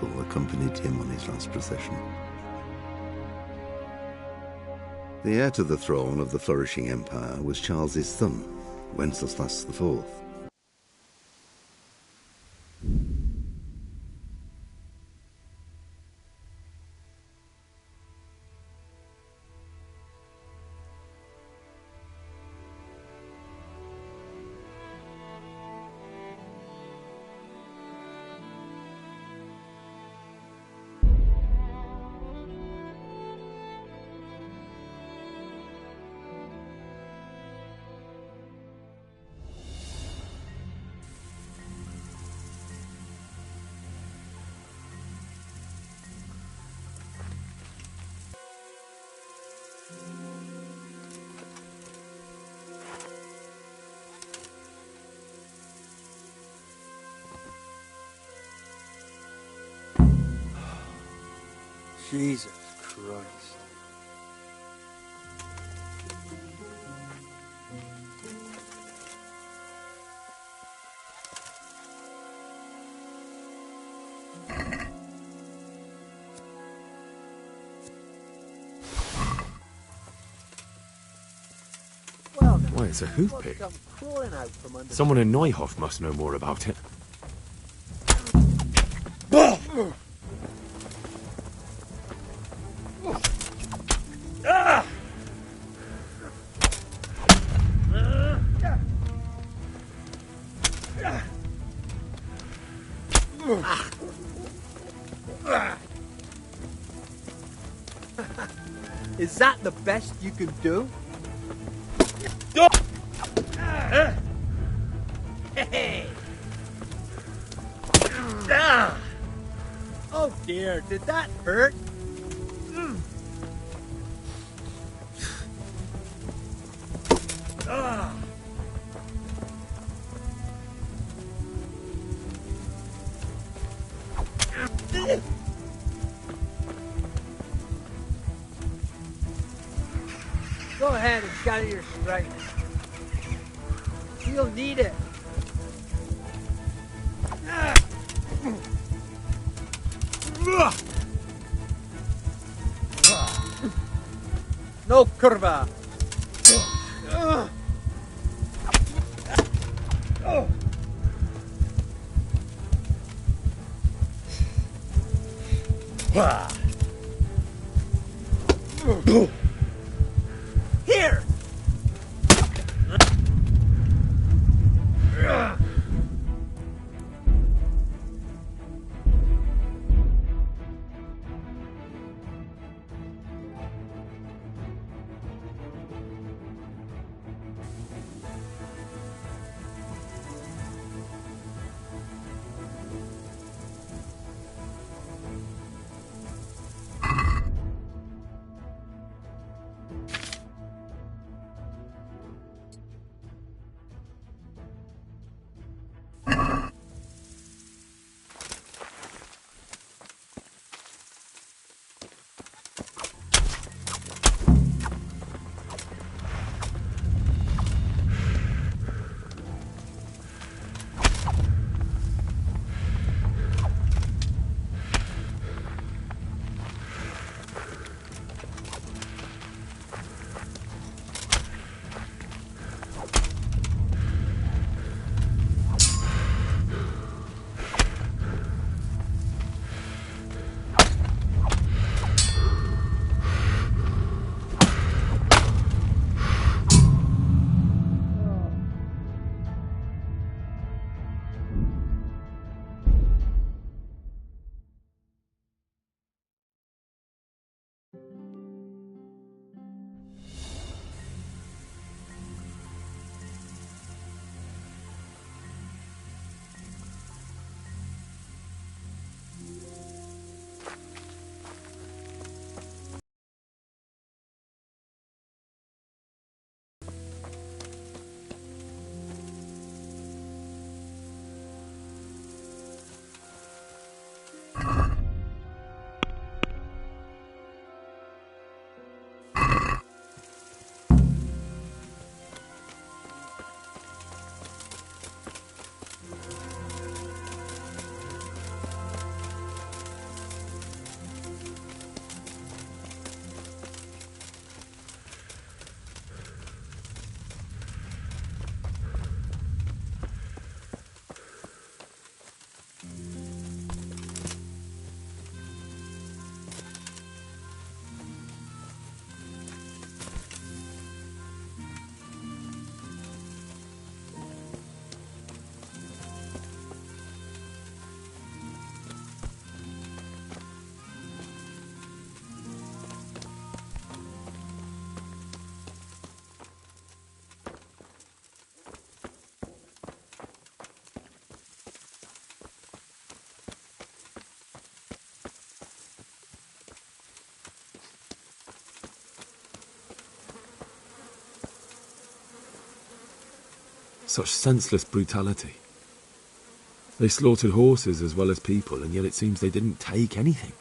people accompanied him on his last procession. The heir to the throne of the flourishing empire was Charles's son, Wenceslas IV. Jesus Christ. Why, it's a hoof pick. Someone in Neuhoff must know more about it. Is that the best you can do? Hey! Oh dear, did that hurt? Go ahead and shatter your strength. You'll need it. No curva. Here. Such senseless brutality. They slaughtered horses as well as people, and yet it seems they didn't take anything.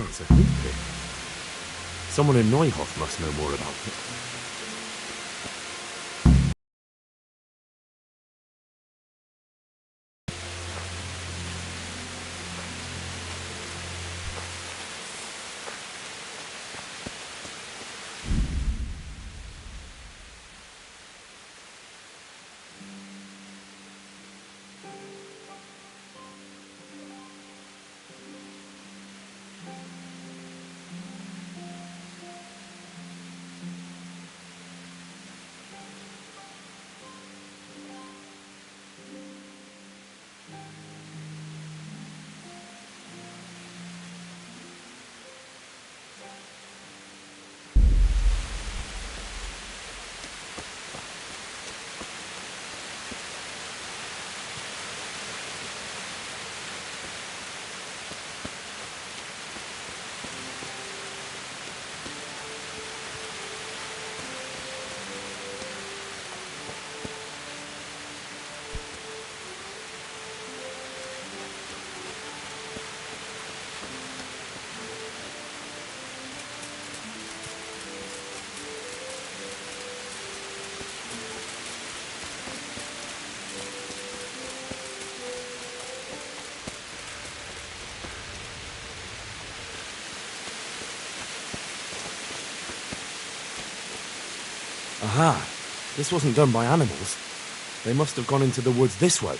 Oh, it's a hoop pit. Someone in Neuhoff must know more about it. Aha! This wasn't done by animals. They must have gone into the woods this way.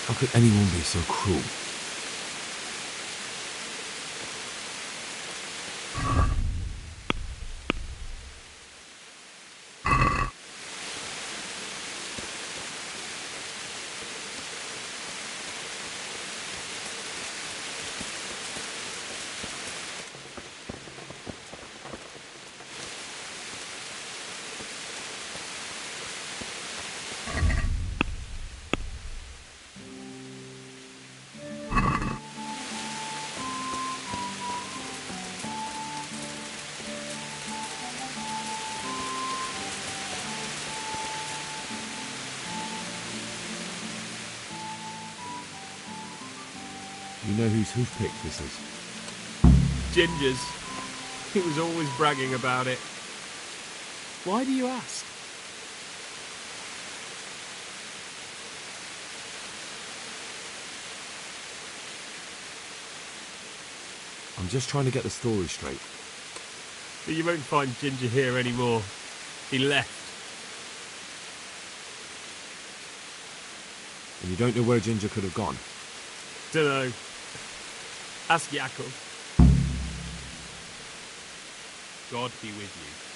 How could anyone be so cruel? You know whose hoof-pick this is? Ginger's. He was always bragging about it. Why do you ask? I'm just trying to get the story straight. But you won't find Ginger here anymore. He left. And you don't know where Ginger could have gone? Dunno. Ask Yakov. God be with you.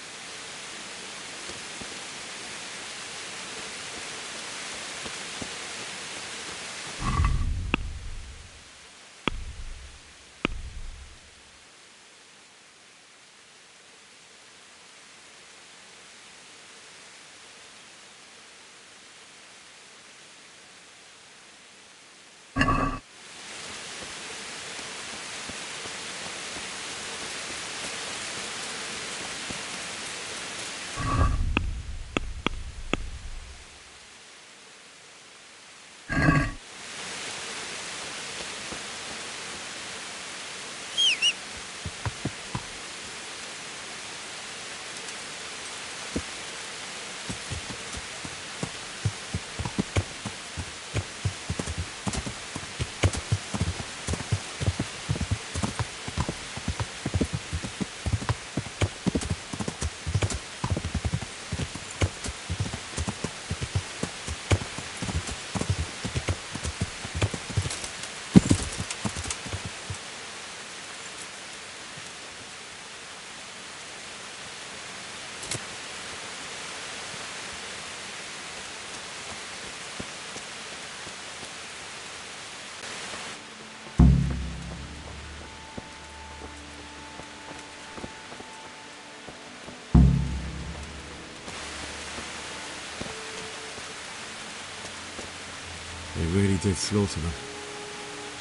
really did slaughter them.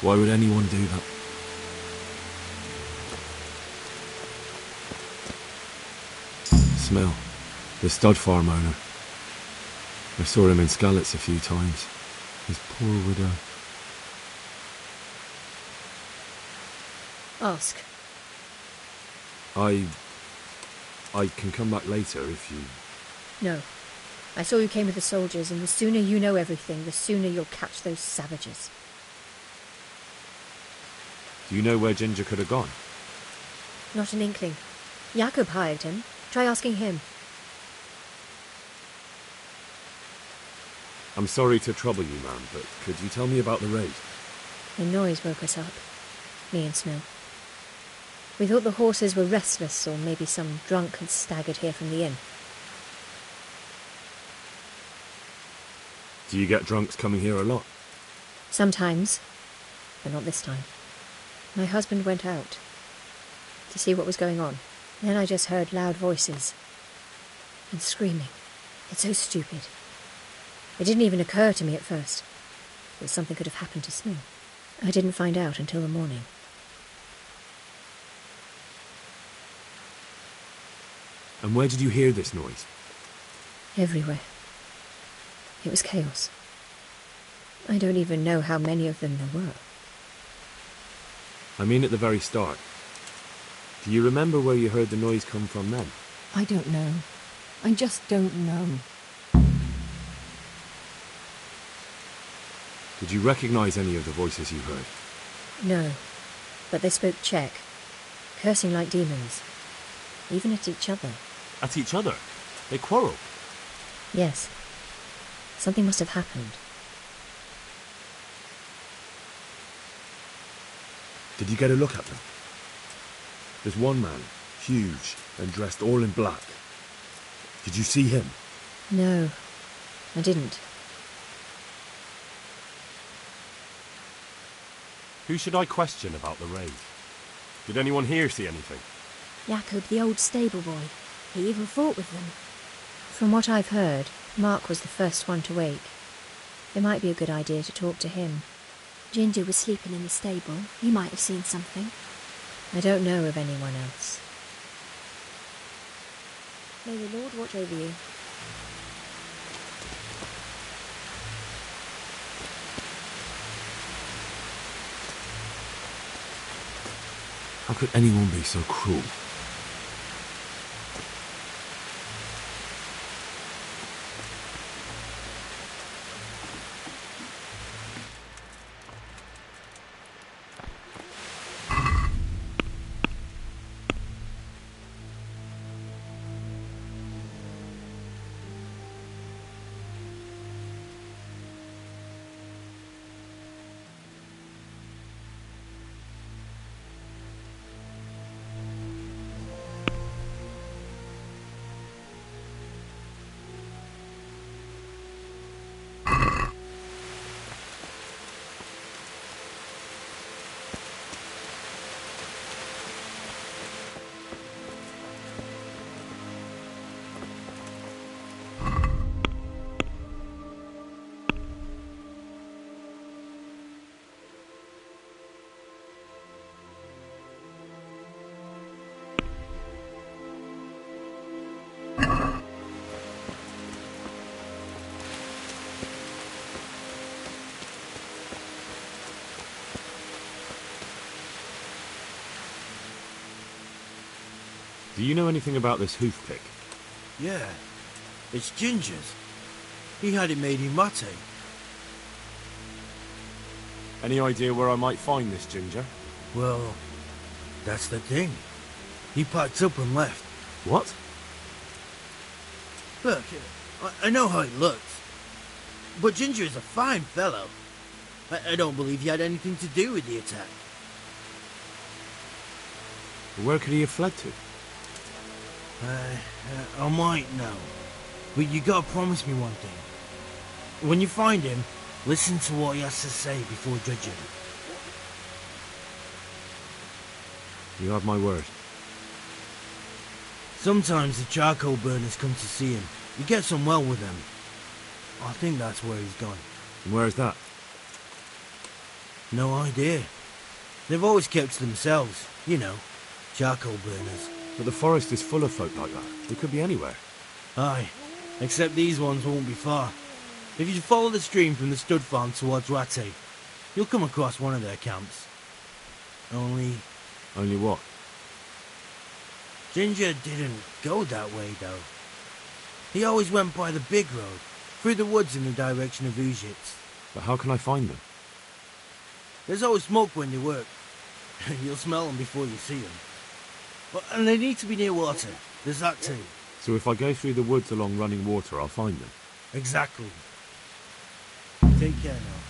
Why would anyone do that? Smell. The stud farm owner. I saw him in Skalitz a few times. His poor widow. Ask. I can come back later if you... No. I saw you came with the soldiers, and the sooner you know everything, the sooner you'll catch those savages. Do you know where Ginger could have gone? Not an inkling. Jakob hired him. Try asking him. I'm sorry to trouble you, ma'am, but could you tell me about the raid? The noise woke us up. Me and Smil. We thought the horses were restless, or maybe some drunk had staggered here from the inn. Do you get drunks coming here a lot? Sometimes, but not this time. My husband went out to see what was going on. Then I just heard loud voices and screaming. It's so stupid. It didn't even occur to me at first that something could have happened to Smil. I didn't find out until the morning. And where did you hear this noise? Everywhere. It was chaos. I don't even know how many of them there were. I mean at the very start. Do you remember where you heard the noise come from then? I don't know. I just don't know. Did you recognise any of the voices you heard? No, but they spoke Czech, cursing like demons, even at each other. At each other? They quarrelled? Yes. Something must have happened. Did you get a look at them? There's one man, huge and dressed all in black. Did you see him? No, I didn't. Who should I question about the raid? Did anyone here see anything? Jakob, the old stable boy. He even fought with them. From what I've heard, Mark was the first one to wake. It might be a good idea to talk to him. Ginger was sleeping in the stable. He might have seen something. I don't know of anyone else. May the Lord watch over you. How could anyone be so cruel? Do you know anything about this hoof pick? Yeah, it's Ginger's. He had it made in Mate. Any idea where I might find this Ginger? Well, that's the thing. He packed up and left. What? Look, I know how he looks, but Ginger is a fine fellow. I don't believe he had anything to do with the attack. Where could he have fled to? I might know, but you gotta promise me one thing. When you find him, listen to what he has to say before judging. You have my word. Sometimes the charcoal burners come to see him. He gets on well with them. I think that's where he's gone. And where's that? No idea. They've always kept to themselves, you know, charcoal burners. But the forest is full of folk like that. They could be anywhere. Aye, except these ones won't be far. If you follow the stream from the stud farm towards Rattay, you'll come across one of their camps. Only What? Ginger didn't go that way, though. He always went by the big road, through the woods in the direction of Ujits. But how can I find them? There's always smoke when they work. You'll smell them before you see them. And they need to be near water. There's that too. So if I go through the woods along running water, I'll find them? Exactly. Take care now.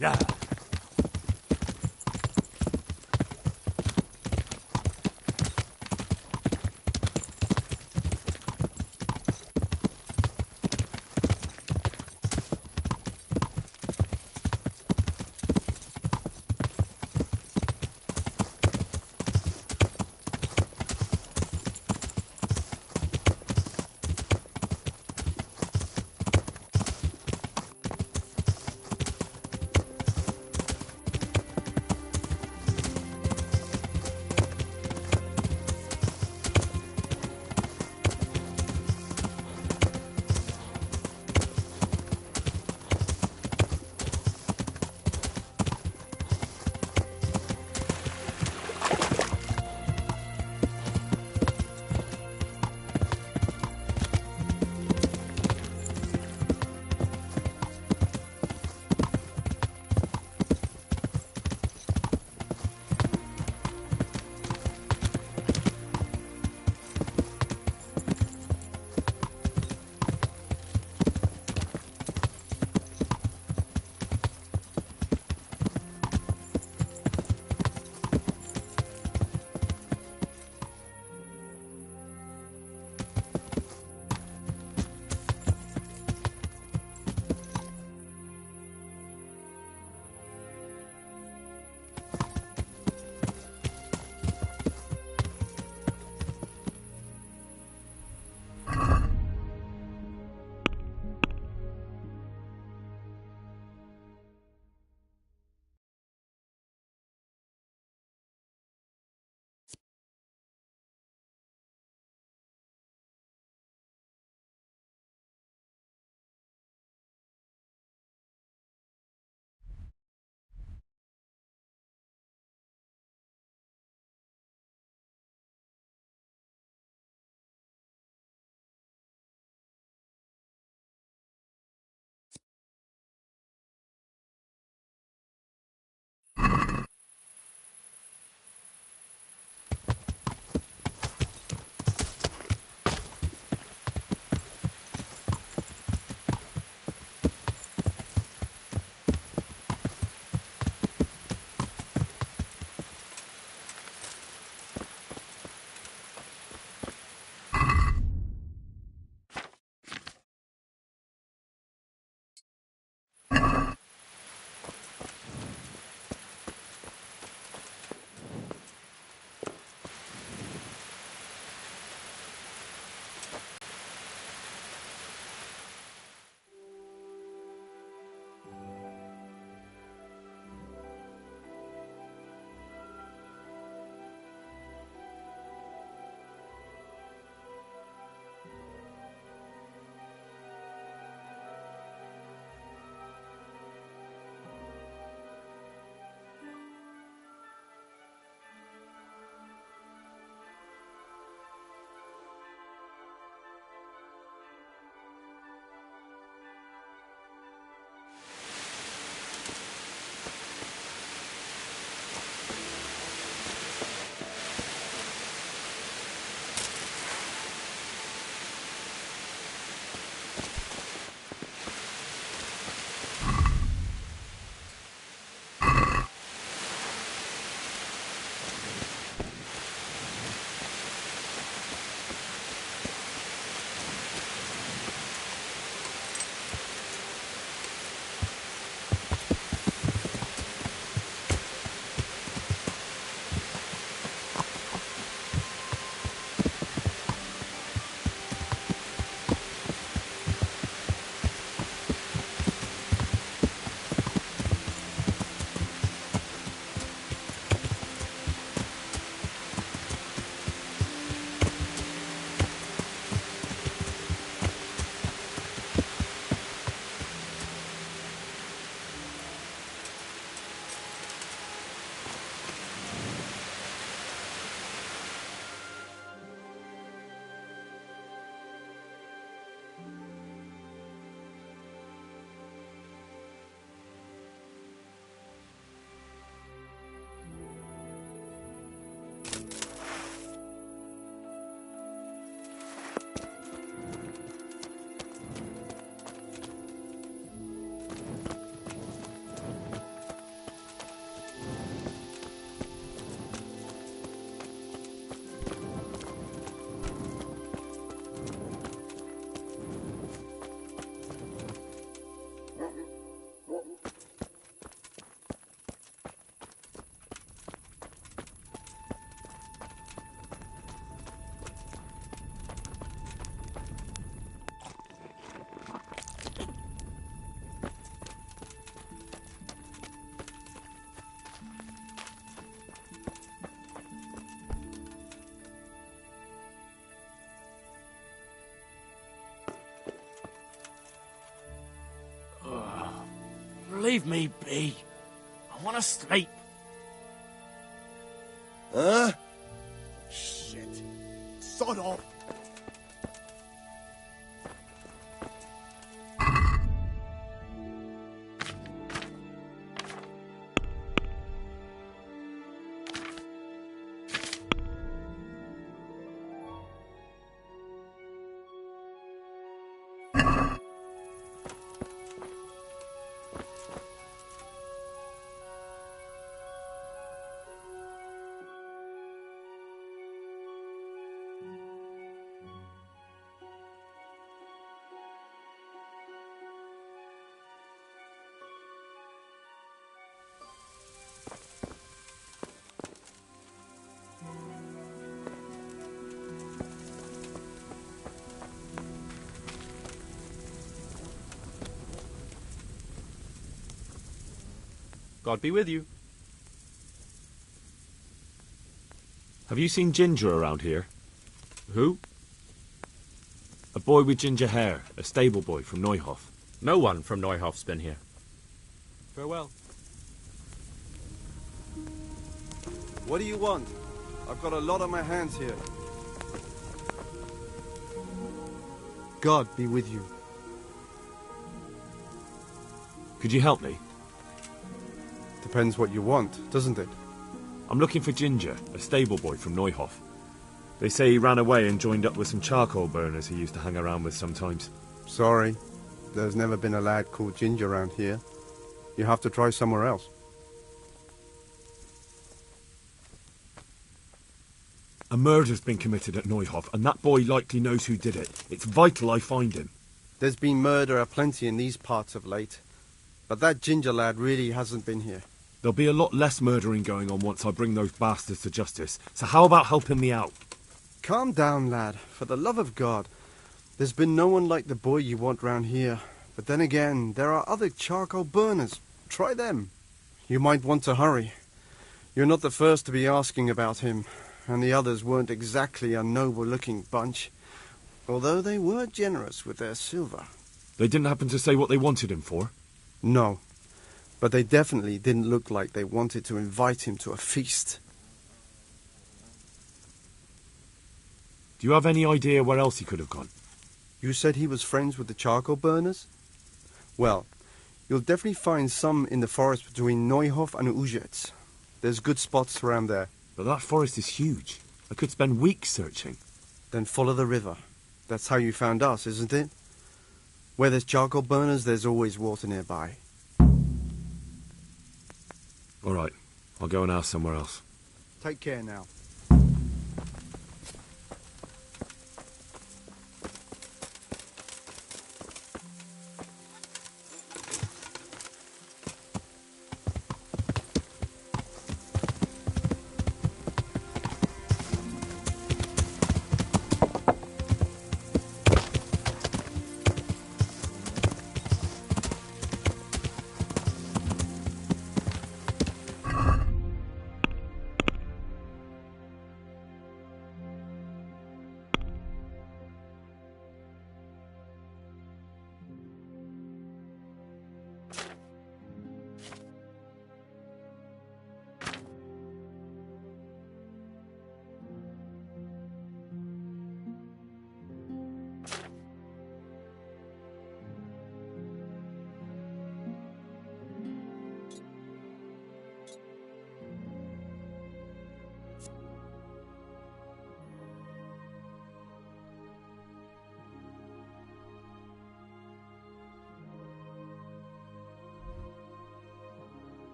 Yeah. Leave me be. I want to sleep. Huh? Shit. Sod off. God be with you. Have you seen Ginger around here? Who? A boy with ginger hair, a stable boy from Neuhof. No one from Neuhof's been here. Farewell. What do you want? I've got a lot on my hands here. God be with you. Could you help me? Depends what you want, doesn't it? I'm looking for Ginger, a stable boy from Neuhof. They say he ran away and joined up with some charcoal burners he used to hang around with sometimes. Sorry, there's never been a lad called Ginger around here. You have to try somewhere else. A murder's been committed at Neuhof, and that boy likely knows who did it. It's vital I find him. There's been murder aplenty in these parts of late, but that Ginger lad really hasn't been here. There'll be a lot less murdering going on once I bring those bastards to justice, so how about helping me out? Calm down, lad, for the love of God. There's been no one like the boy you want round here, but then again, there are other charcoal burners. Try them. You might want to hurry. You're not the first to be asking about him, and the others weren't exactly a noble-looking bunch, although they were generous with their silver. They didn't happen to say what they wanted him for? No, but they definitely didn't look like they wanted to invite him to a feast. Do you have any idea where else he could have gone? You said he was friends with the charcoal burners? Well, you'll definitely find some in the forest between Neuhof and Uzets. There's good spots around there. But that forest is huge. I could spend weeks searching. Then follow the river. That's how you found us, isn't it? Where there's charcoal burners, there's always water nearby. All right, I'll go and ask somewhere else. Take care now.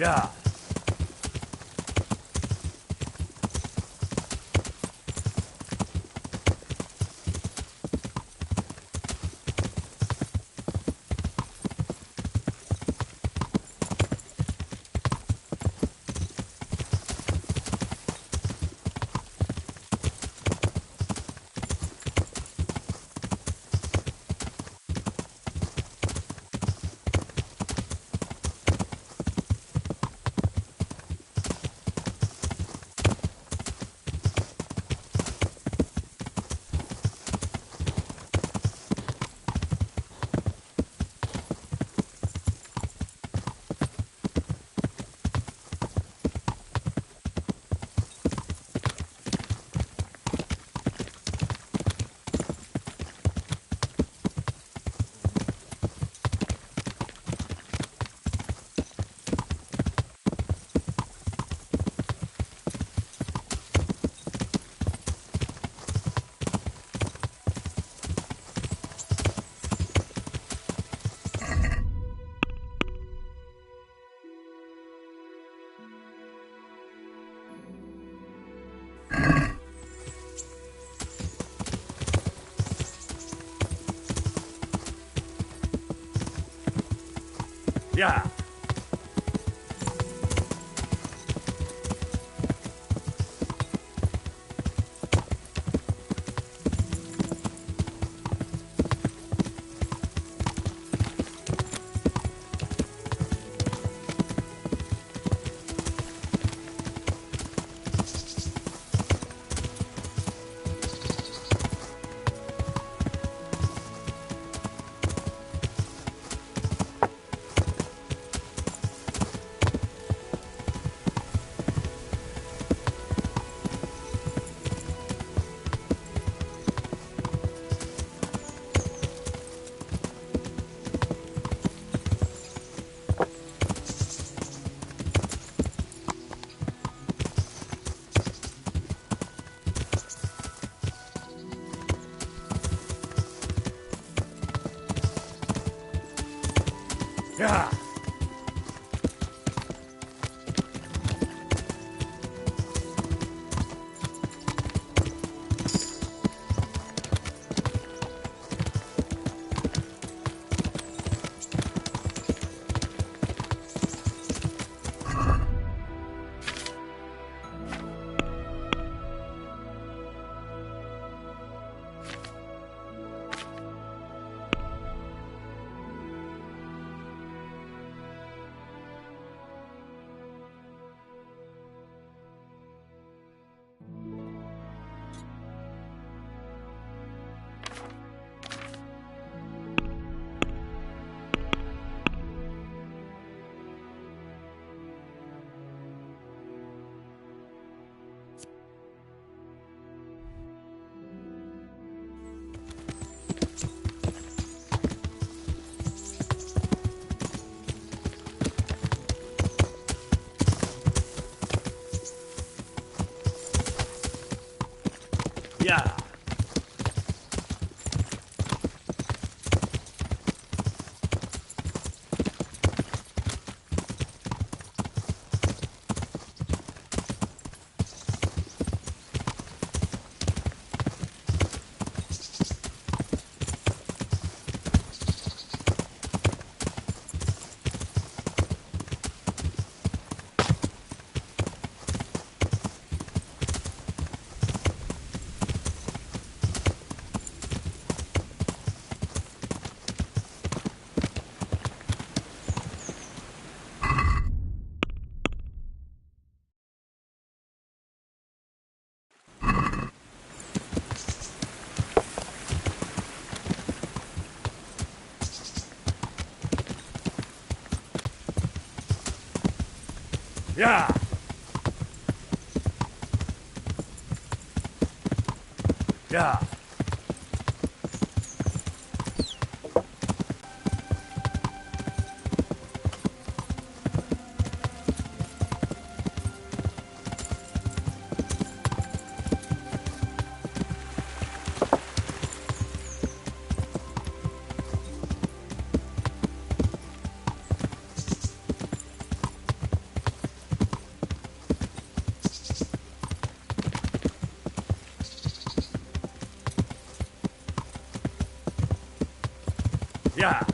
Yeah. Yeah. Yeah. Yeah. Yeah. Yeah. Yeah.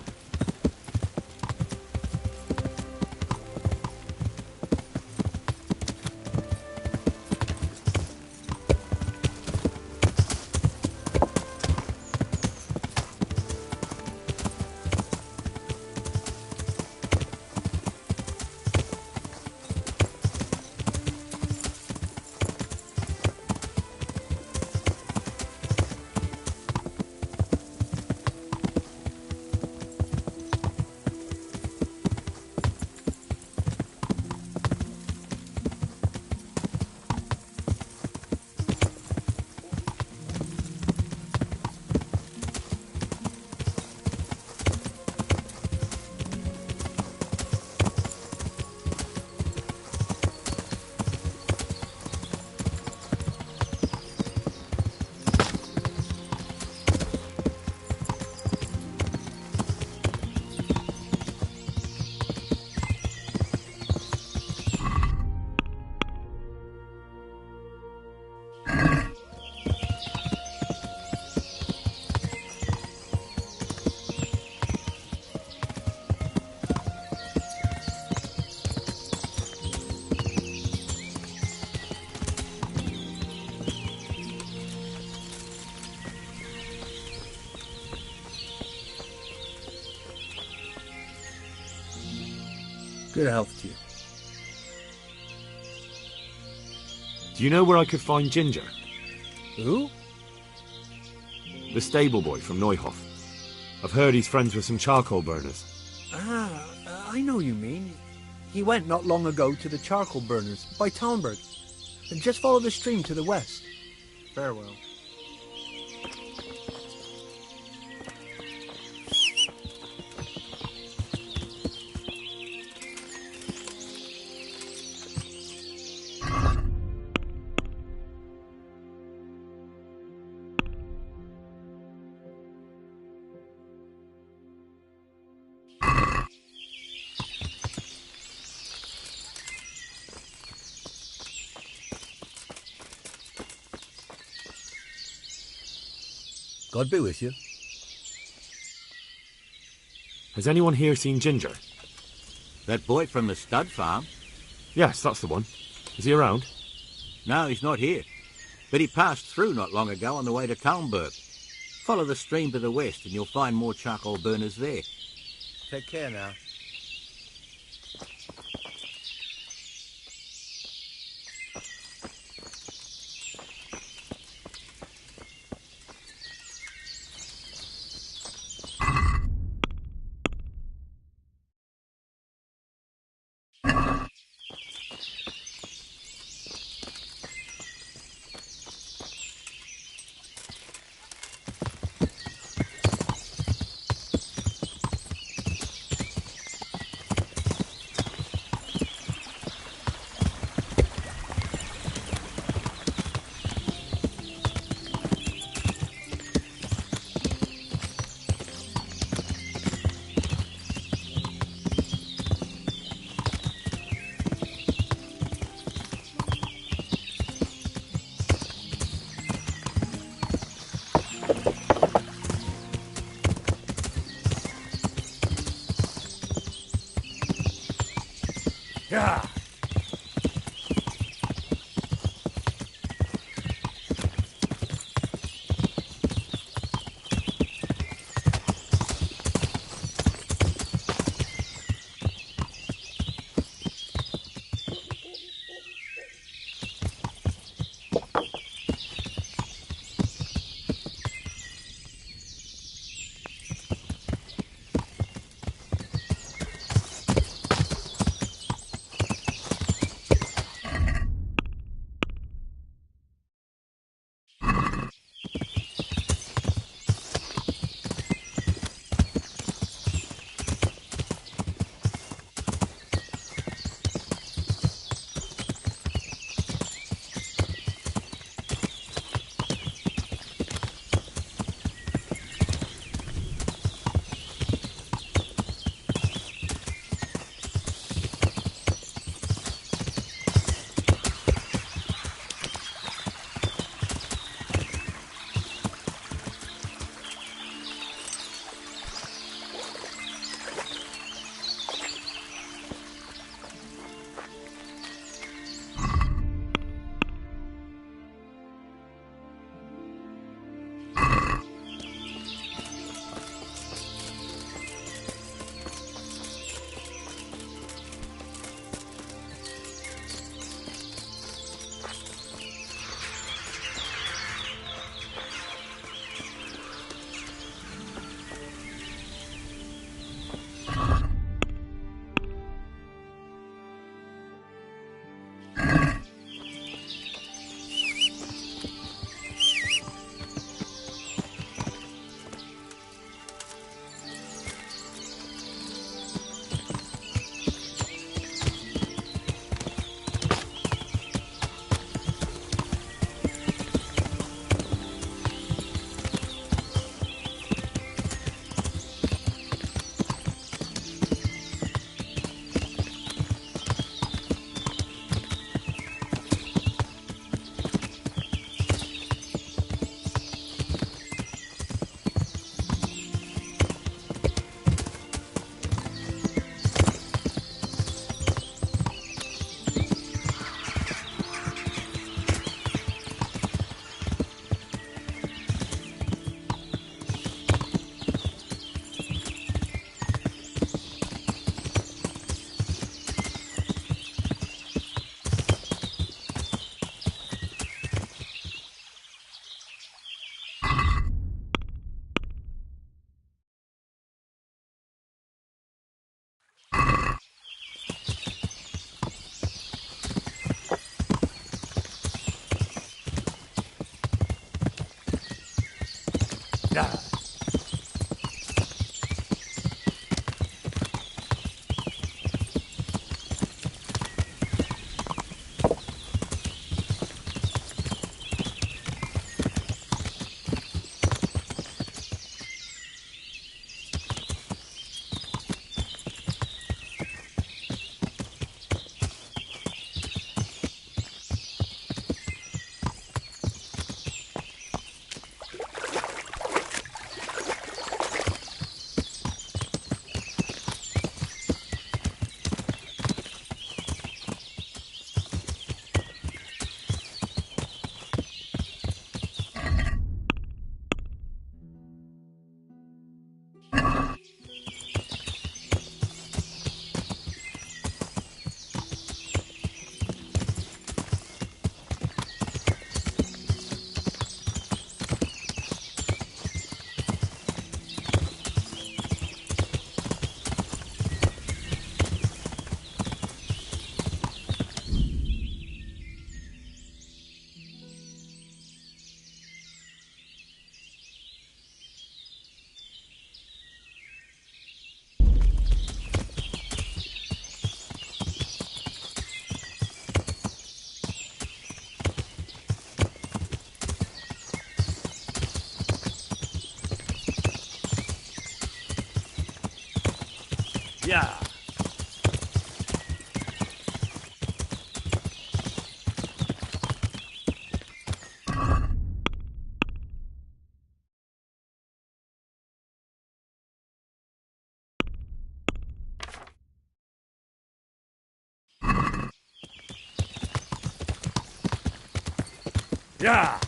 Good health to you. Do you know where I could find Ginger? Who? The stable boy from Neuhof. I've heard he's friends with some charcoal burners. I know you mean. He went not long ago to the charcoal burners by Talmberg. And just follow the stream to the west. Farewell. God be with you. Has anyone here seen Ginger? That boy from the stud farm? Yes, that's the one. Is he around? No, he's not here. But he passed through not long ago on the way to Talmberg. Follow the stream to the west and you'll find more charcoal burners there. Take care now. Yeah. Yeah. Yeah. Yeah.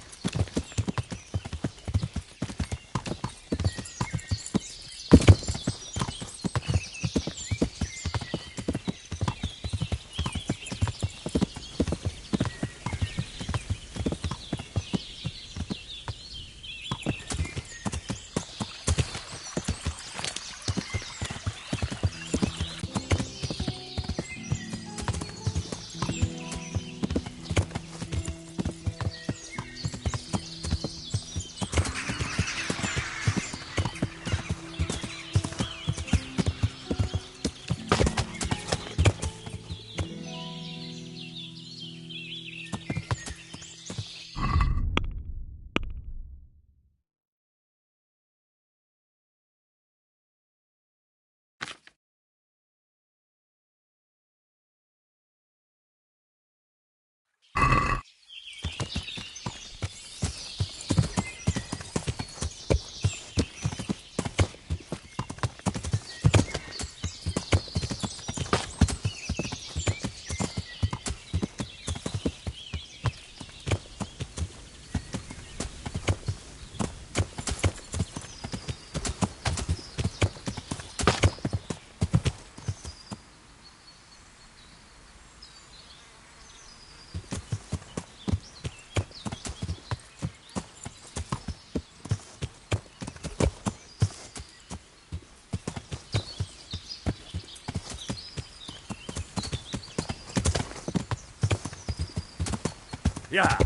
Yeah.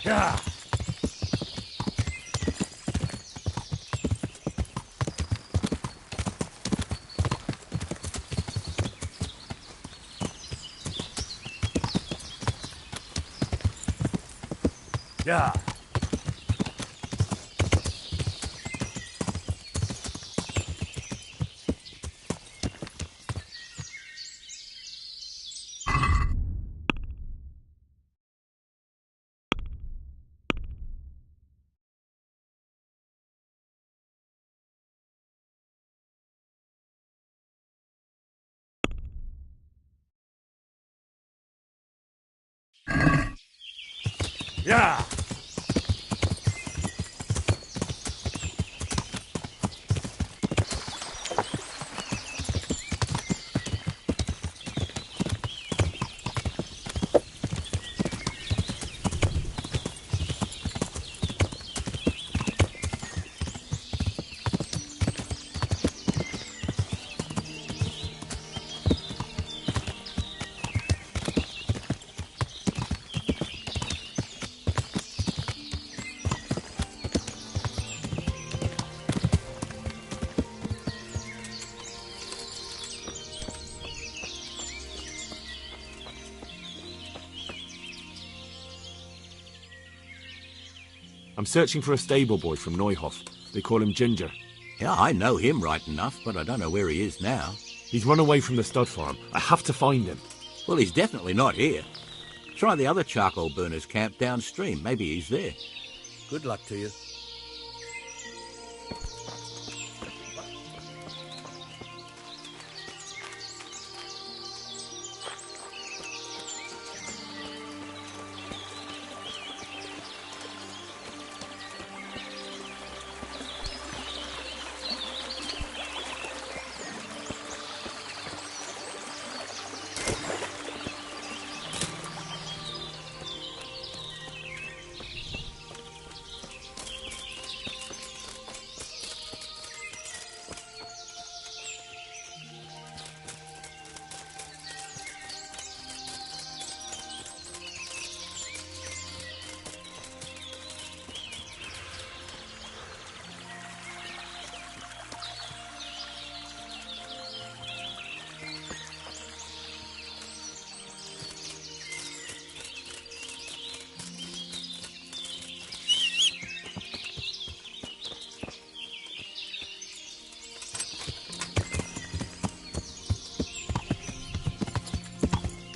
Yeah. Yeah. Yeah! I'm searching for a stable boy from Neuhof. They call him Ginger. Yeah, I know him right enough, but I don't know where he is now. He's run away from the stud farm. I have to find him. Well, he's definitely not here. Try the other charcoal burners' camp downstream. Maybe he's there. Good luck to you.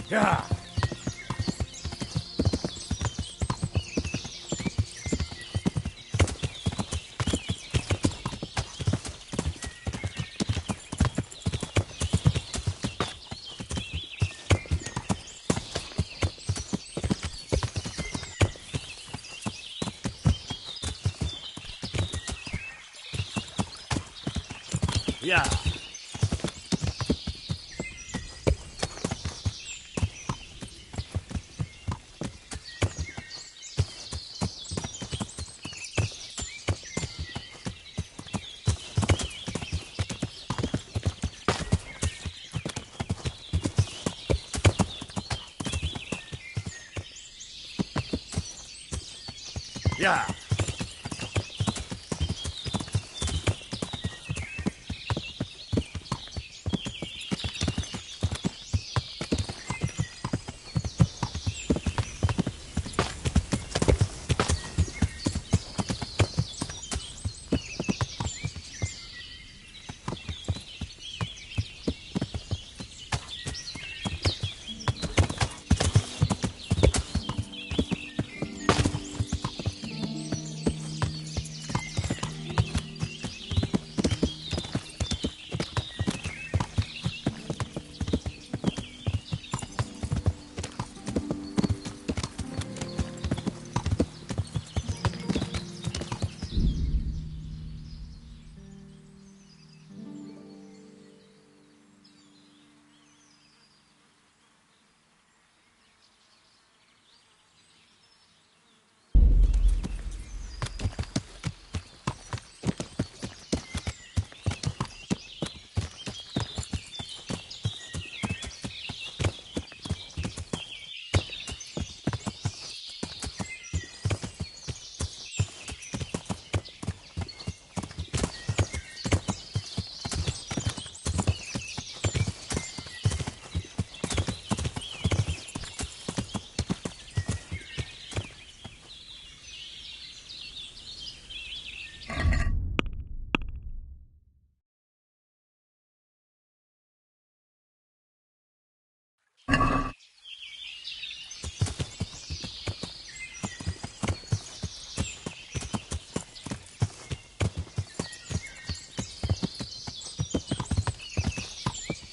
Yeah! Yeah! Yeah!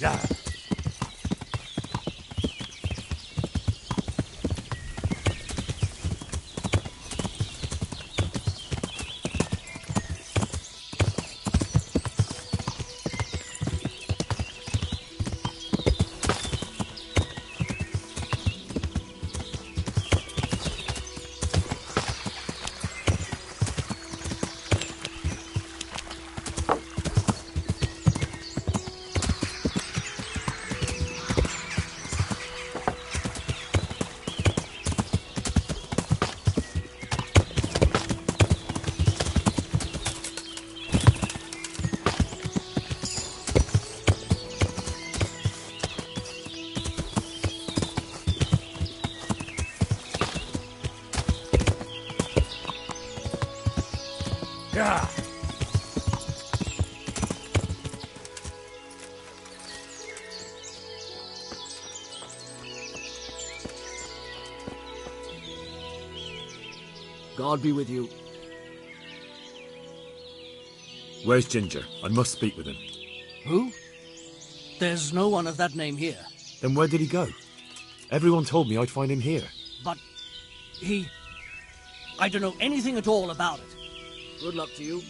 Yeah! Yeah. God be with you. Where's Ginger? I must speak with him. Who? There's no one of that name here. Then where did he go? Everyone told me I'd find him here. But he... I don't know anything at all about it. Good luck to you.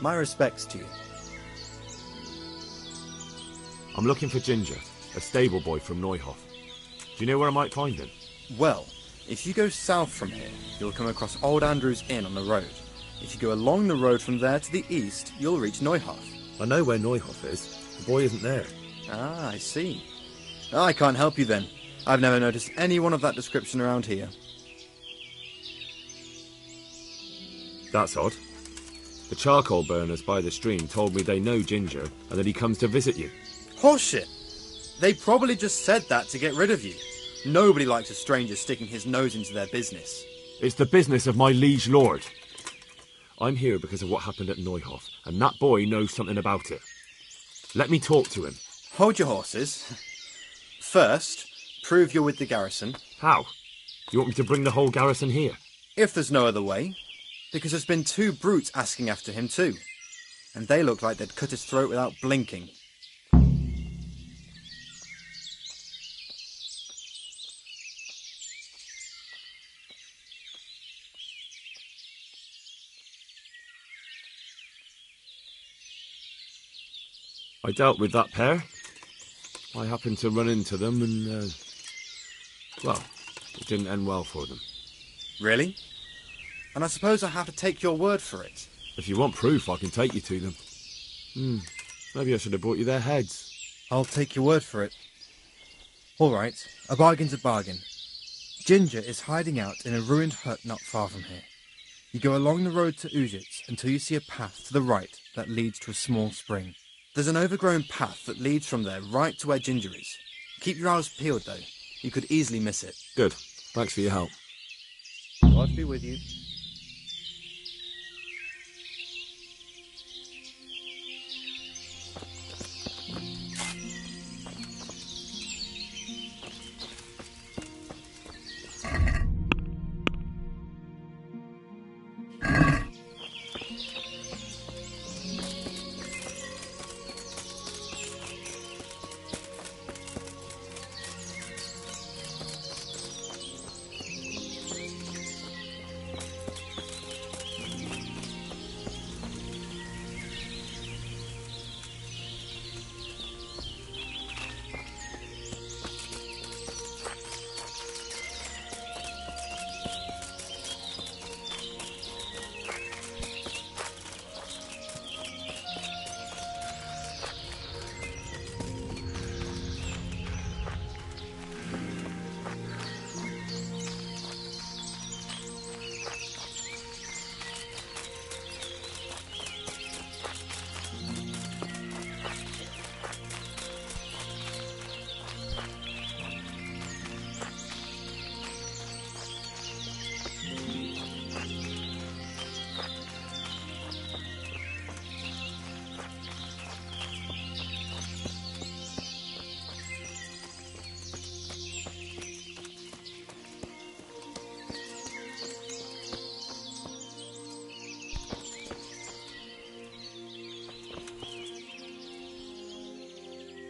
My respects to you. I'm looking for Ginger, a stable boy from Neuhof. Do you know where I might find him? Well, if you go south from here, you'll come across Old Andrew's Inn on the road. If you go along the road from there to the east, you'll reach Neuhof. I know where Neuhof is. The boy isn't there. Ah, I see. I can't help you then. I've never noticed anyone of that description around here. That's odd. The charcoal burners by the stream told me they know Ginger and that he comes to visit you. Horseshit! They probably just said that to get rid of you. Nobody likes a stranger sticking his nose into their business. It's the business of my liege lord. I'm here because of what happened at Neuhof, and that boy knows something about it. Let me talk to him. Hold your horses. First, prove you're with the garrison. How? You want me to bring the whole garrison here? If there's no other way. Because there's been 2 brutes asking after him too. And they look like they'd cut his throat without blinking. I dealt with that pair. I happened to run into them and, well, it didn't end well for them. Really? And I suppose I have to take your word for it. If you want proof, I can take you to them. Maybe I should have brought you their heads. I'll take your word for it. All right, a bargain's a bargain. Ginger is hiding out in a ruined hut not far from here. You go along the road to Ujits until you see a path to the right that leads to a small spring. There's an overgrown path that leads from there right to where Ginger is. Keep your eyes peeled, though. You could easily miss it. Good. Thanks for your help. God be with you.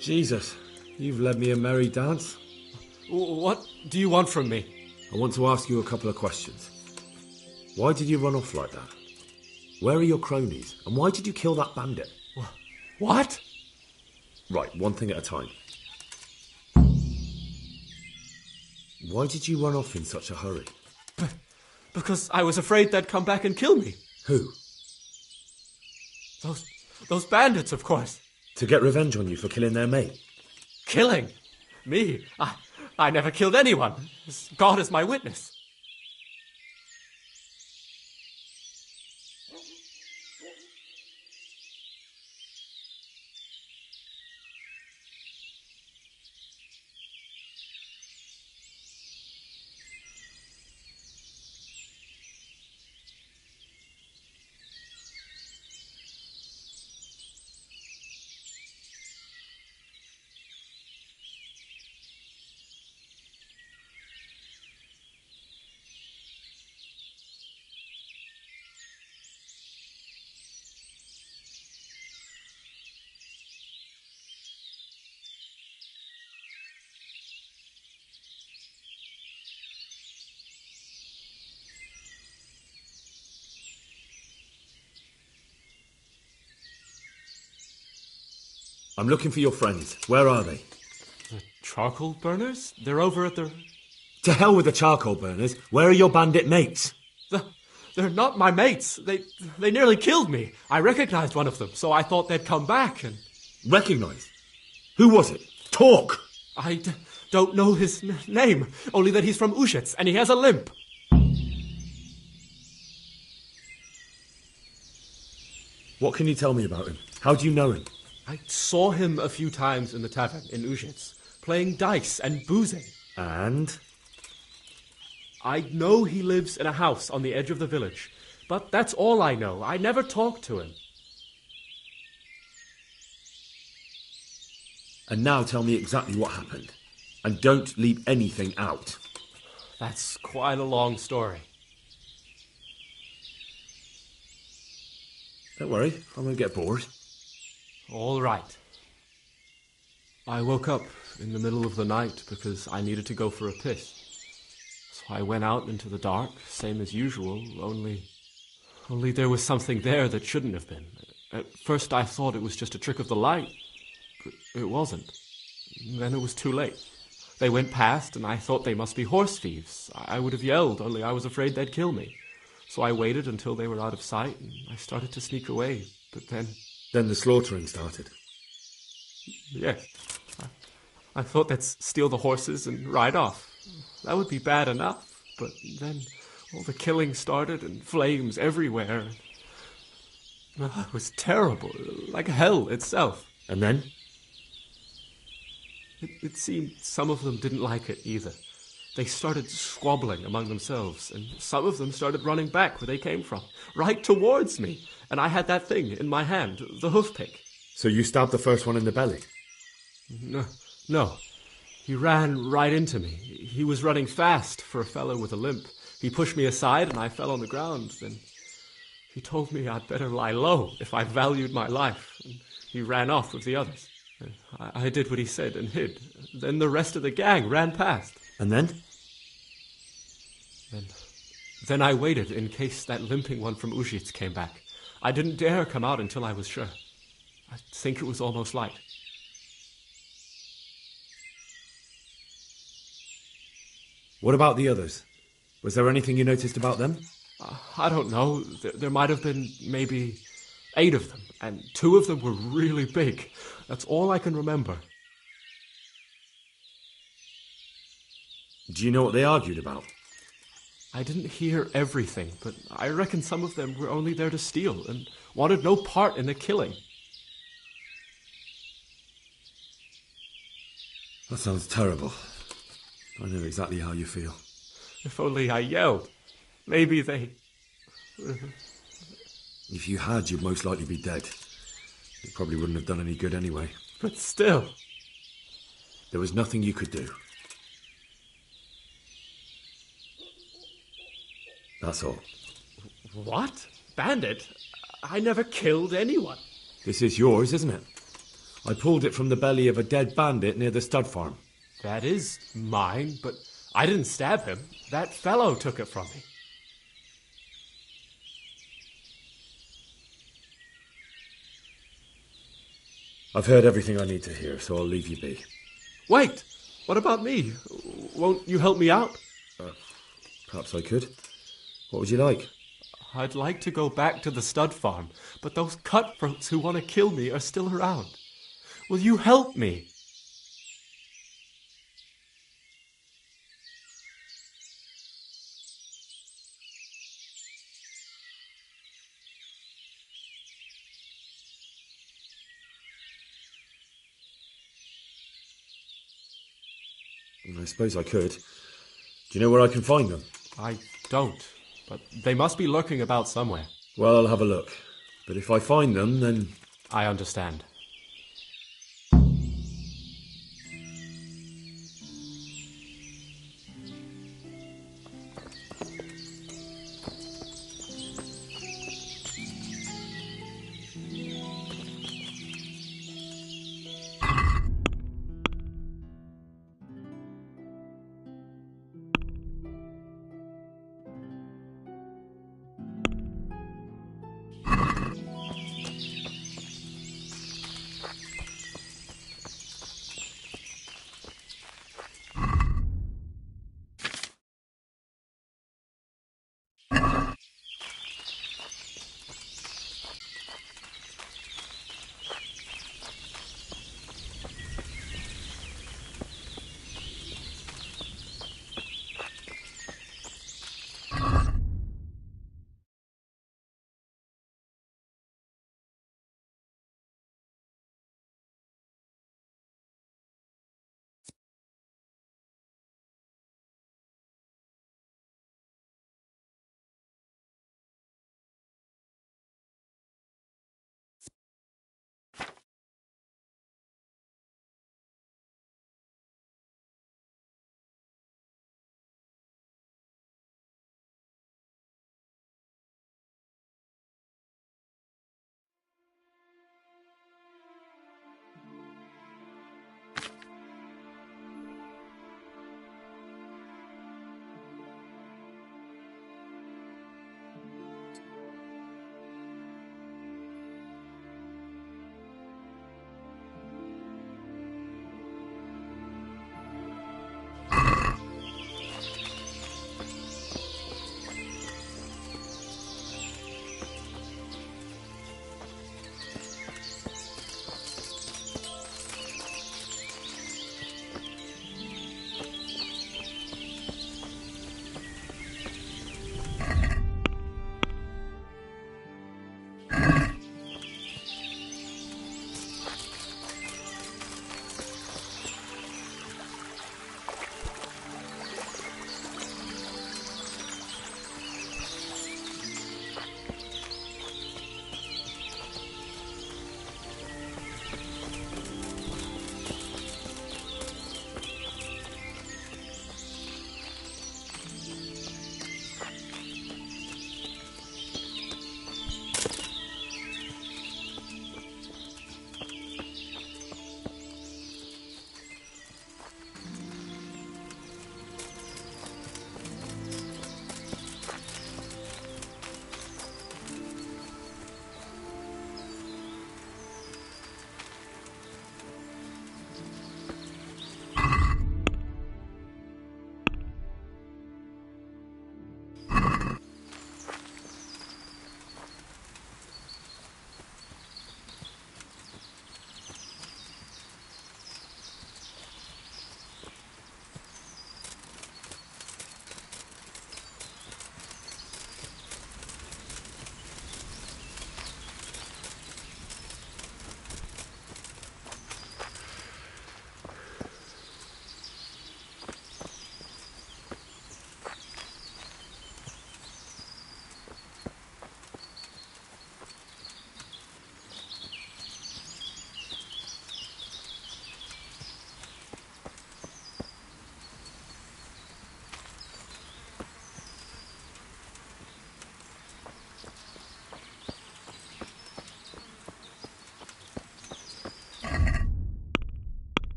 Jesus, you've led me a merry dance. What do you want from me? I want to ask you a couple of questions. Why did you run off like that? Where are your cronies? And why did you kill that bandit? What? Right, one thing at a time. Why did you run off in such a hurry? Because I was afraid they'd come back and kill me. Who? Those bandits, of course. To get revenge on you for killing their mate. Killing? Me? I never killed anyone. God is my witness. I'm looking for your friends. Where are they? The charcoal burners? They're over at the... To hell with the charcoal burners. Where are your bandit mates? They're not my mates. They nearly killed me. I recognized one of them, so I thought they'd come back and... Recognized? Who was it? Talk! I don't know his name, only that he's from Ushets, and he has a limp. What can you tell me about him? How do you know him? I saw him a few times in the tavern in Ushets, playing dice and boozing. And? I know he lives in a house on the edge of the village, but that's all I know. I never talked to him. And now tell me exactly what happened. And don't leave anything out. That's quite a long story. Don't worry, I won't get bored. All right. I woke up in the middle of the night because I needed to go for a piss. So I went out into the dark, same as usual, only there was something there that shouldn't have been. At first I thought it was just a trick of the light, but it wasn't. Then it was too late. They went past and I thought they must be horse thieves. I would have yelled, only I was afraid they'd kill me. So I waited until they were out of sight and I started to sneak away, but then... Then the slaughtering started. Yes. I thought they'd steal the horses and ride off. That would be bad enough, but then all the killing started and flames everywhere. It was terrible, like hell itself. And then? It seemed some of them didn't like it either. They started squabbling among themselves, and some of them started running back where they came from, right towards me. And I had that thing in my hand, the hoof pick. So you stabbed the first one in the belly? No. He ran right into me. He was running fast for a fellow with a limp. He pushed me aside and I fell on the ground. Then he told me I'd better lie low if I valued my life. And he ran off with the others. I did what he said and hid. Then the rest of the gang ran past. And then? Then I waited in case that limping one from Ushits came back. I didn't dare come out until I was sure. I think it was almost light. What about the others? Was there anything you noticed about them? I don't know. There might have been maybe 8 of them, and 2 of them were really big. That's all I can remember. Do you know what they argued about? I didn't hear everything, but I reckon some of them were only there to steal and wanted no part in the killing. That sounds terrible. I know exactly how you feel. If only I yelled. Maybe they... If you had, you'd most likely be dead. It probably wouldn't have done any good anyway. But still... There was nothing you could do. That's all. What? Bandit? I never killed anyone. This is yours, isn't it? I pulled it from the belly of a dead bandit near the stud farm. That is mine, but I didn't stab him. That fellow took it from me. I've heard everything I need to hear, so I'll leave you be. Wait! What about me? Won't you help me out? Perhaps I could. What would you like? I'd like to go back to the stud farm, but those cutthroats who want to kill me are still around. Will you help me? I suppose I could. Do you know where I can find them? I don't, but they must be lurking about somewhere. Well, I'll have a look. But if I find them, then... I understand.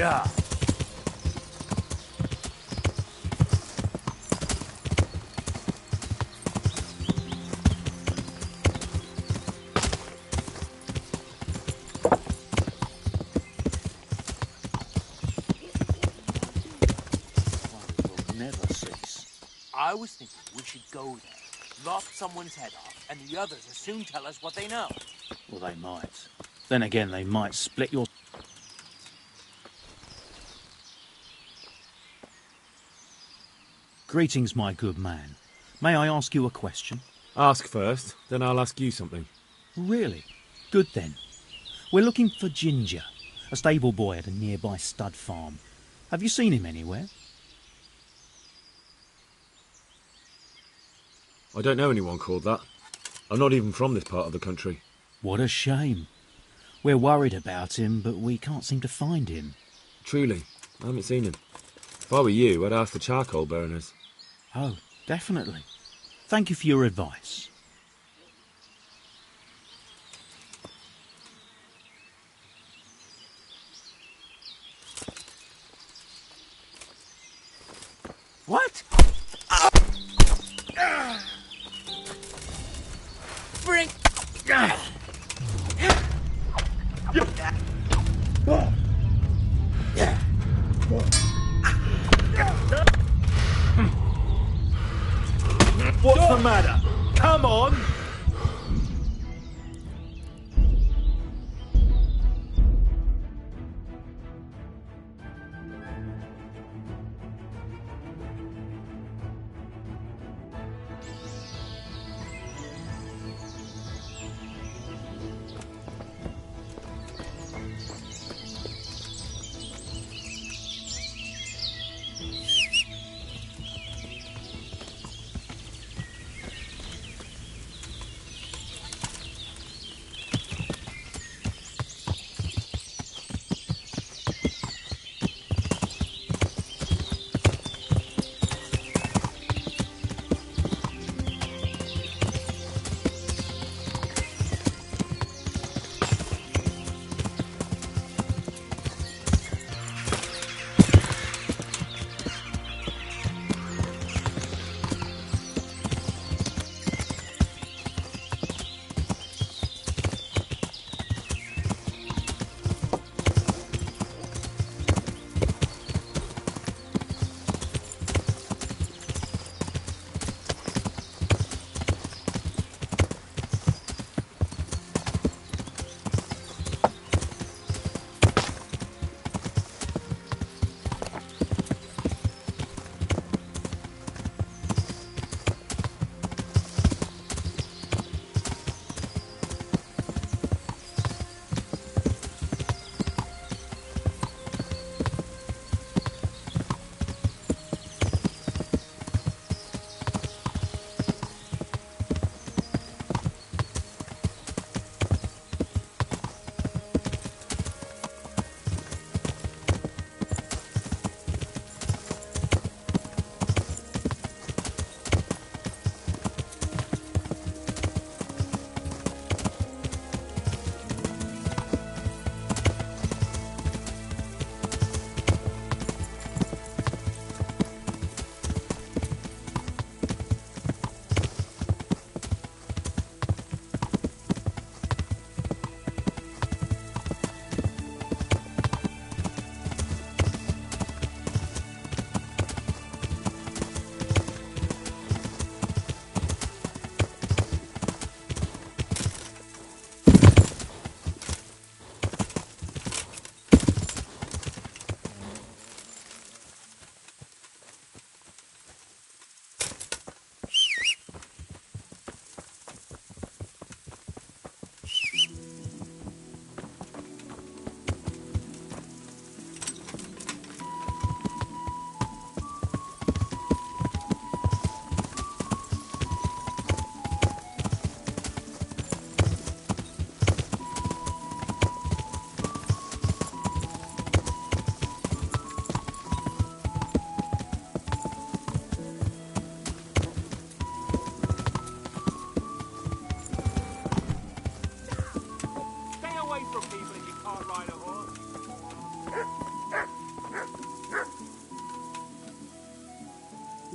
Yeah. Never cease. I was thinking we should go there, lop someone's head off, and the others will soon tell us what they know. Well, they might. Then again, they might split your... Greetings, my good man. May I ask you a question? Ask first, then I'll ask you something. Really? Good then. We're looking for Ginger, a stable boy at a nearby stud farm. Have you seen him anywhere? I don't know anyone called that. I'm not even from this part of the country. What a shame. We're worried about him, but we can't seem to find him. Truly, I haven't seen him. If I were you, I'd ask the charcoal burners. Oh, definitely. Thank you for your advice. What? Bring... What's the matter? Come on!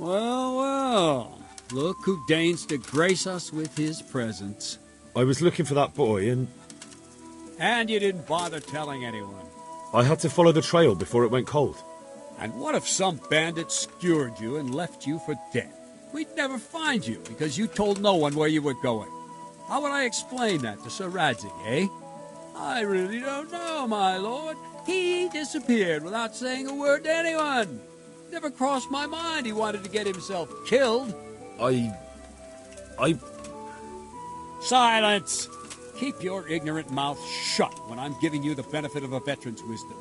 Well, well. Look who deigns to grace us with his presence. I was looking for that boy, and And you didn't bother telling anyone. I had to follow the trail before it went cold. And what if some bandit skewered you and left you for dead? We'd never find you because you told no one where you were going. How would I explain that to Sir Radzig, eh? I really don't know, my lord. He disappeared without saying a word to anyone. Never crossed my mind he wanted to get himself killed. I... Silence! Keep your ignorant mouth shut when I'm giving you the benefit of a veteran's wisdom.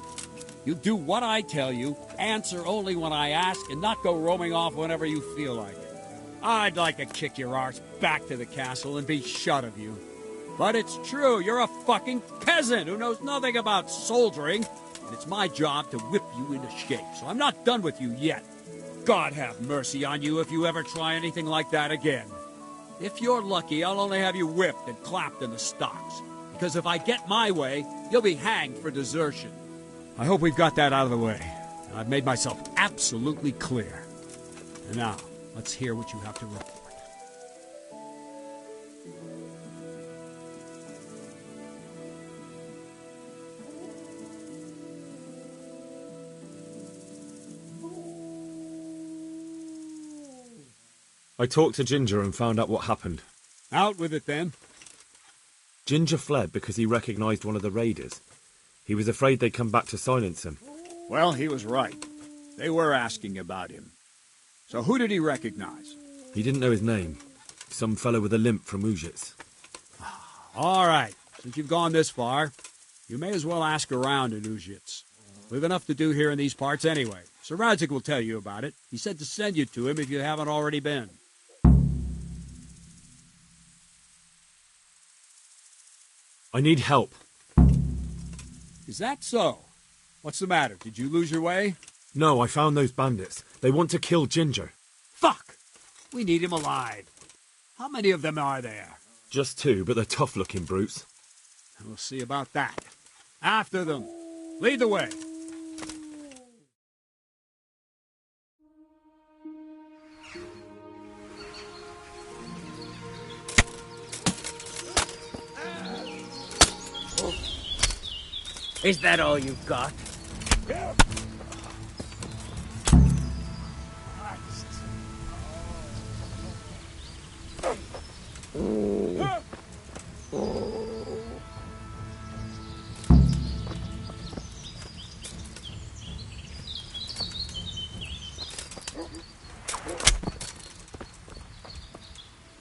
You do what I tell you, answer only when I ask, and not go roaming off whenever you feel like it. I'd like to kick your arse back to the castle and be shut of you. But it's true, you're a fucking peasant who knows nothing about soldiering, and it's my job to whip you into shape, so I'm not done with you yet. God have mercy on you if you ever try anything like that again. If you're lucky, I'll only have you whipped and clapped in the stocks, because if I get my way, you'll be hanged for desertion. I hope we've got that out of the way. I've made myself absolutely clear. And now, let's hear what you have to report. I talked to Ginger and found out what happened. Out with it, then. Ginger fled because he recognised one of the raiders. He was afraid they'd come back to silence him. Well, he was right. They were asking about him. So who did he recognize? He didn't know his name. Some fellow with a limp from Ujits. All right. Since you've gone this far, you may as well ask around in Ujits. We've enough to do here in these parts anyway. Sir Radzig will tell you about it. He said to send you to him if you haven't already been. I need help. Is that so? What's the matter? Did you lose your way? No, I found those bandits. They want to kill Ginger. Fuck! We need him alive. How many of them are there? Just 2, but they're tough-looking brutes. We'll see about that. After them. Lead the way. Is that all you've got?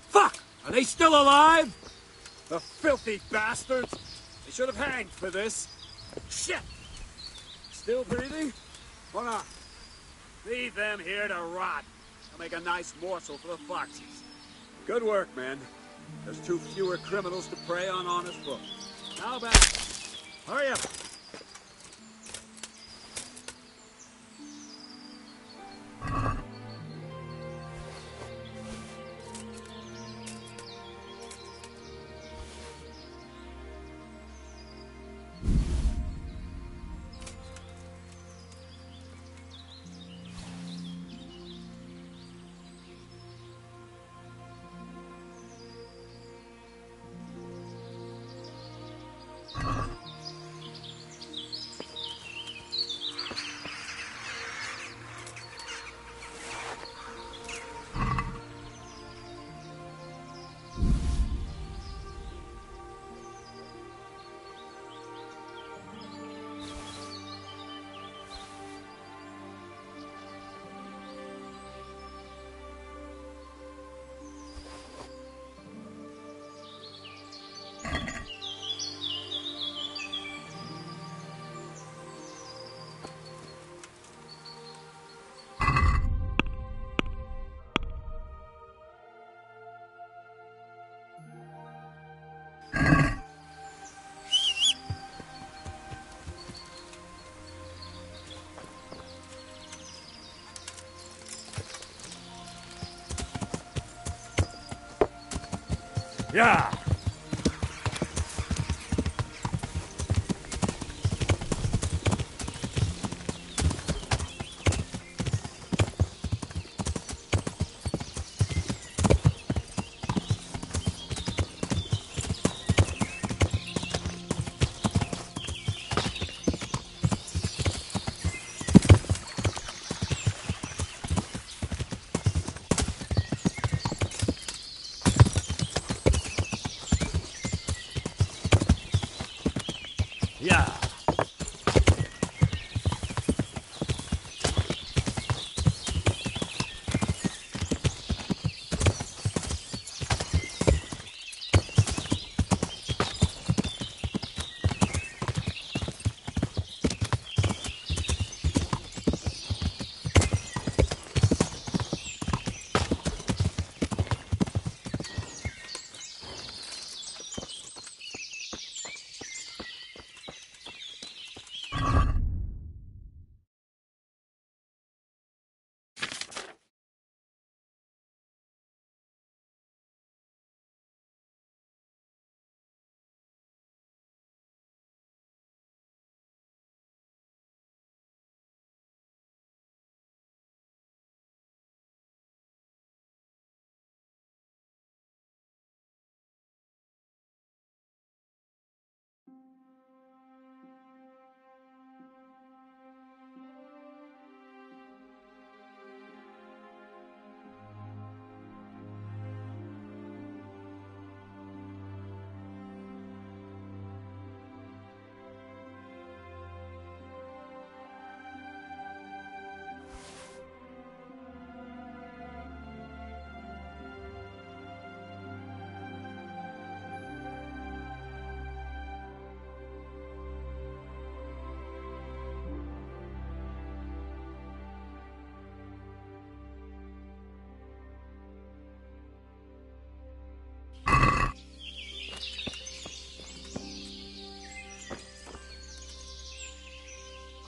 Fuck! Are they still alive? The filthy bastards! They should have hanged for this. Shit! Still breathing? Or not? Leave them here to rot. I'll make a nice morsel for the foxes. Good work, men. There's 2 fewer criminals to prey on honest folk. Now back. Hurry up. Yeah!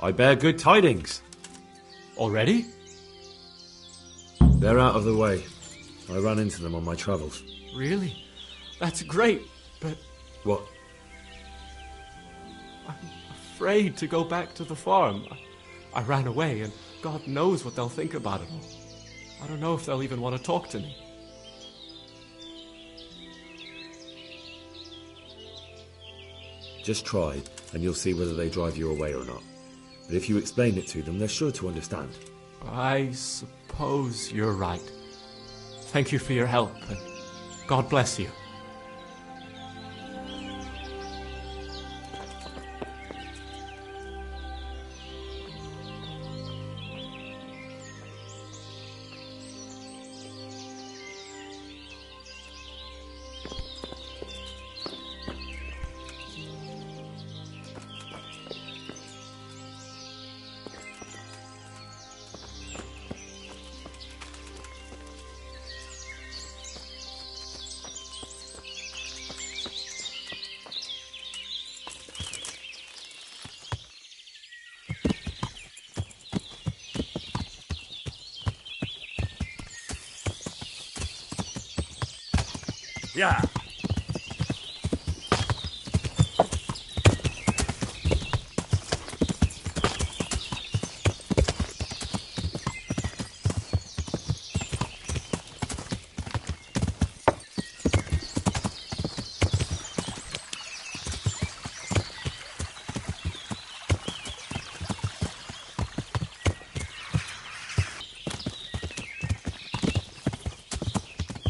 I bear good tidings. Already? They're out of the way. I ran into them on my travels. Really? That's great, but... What? I'm afraid to go back to the farm. I ran away, and God knows what they'll think about it all. I don't know if they'll even want to talk to me. Just try, and you'll see whether they drive you away or not. But if you explain it to them, they're sure to understand. I suppose you're right. Thank you for your help, and God bless you. Yeah.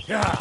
Yeah.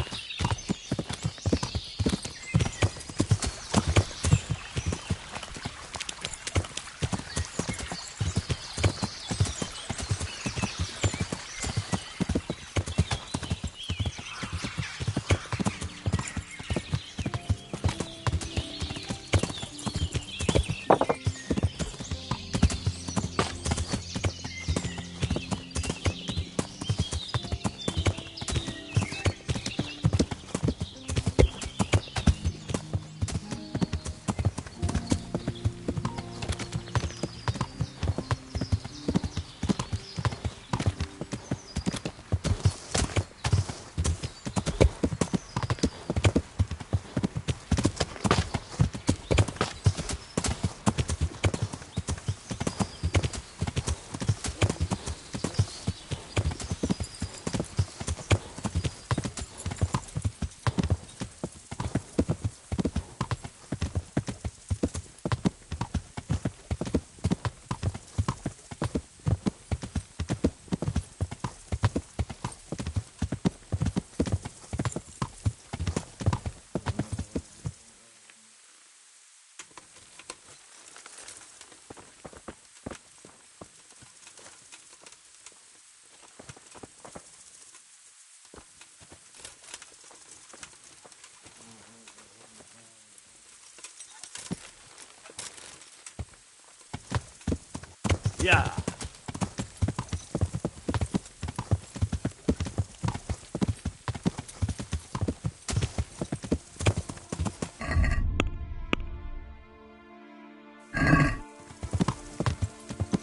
Yeah.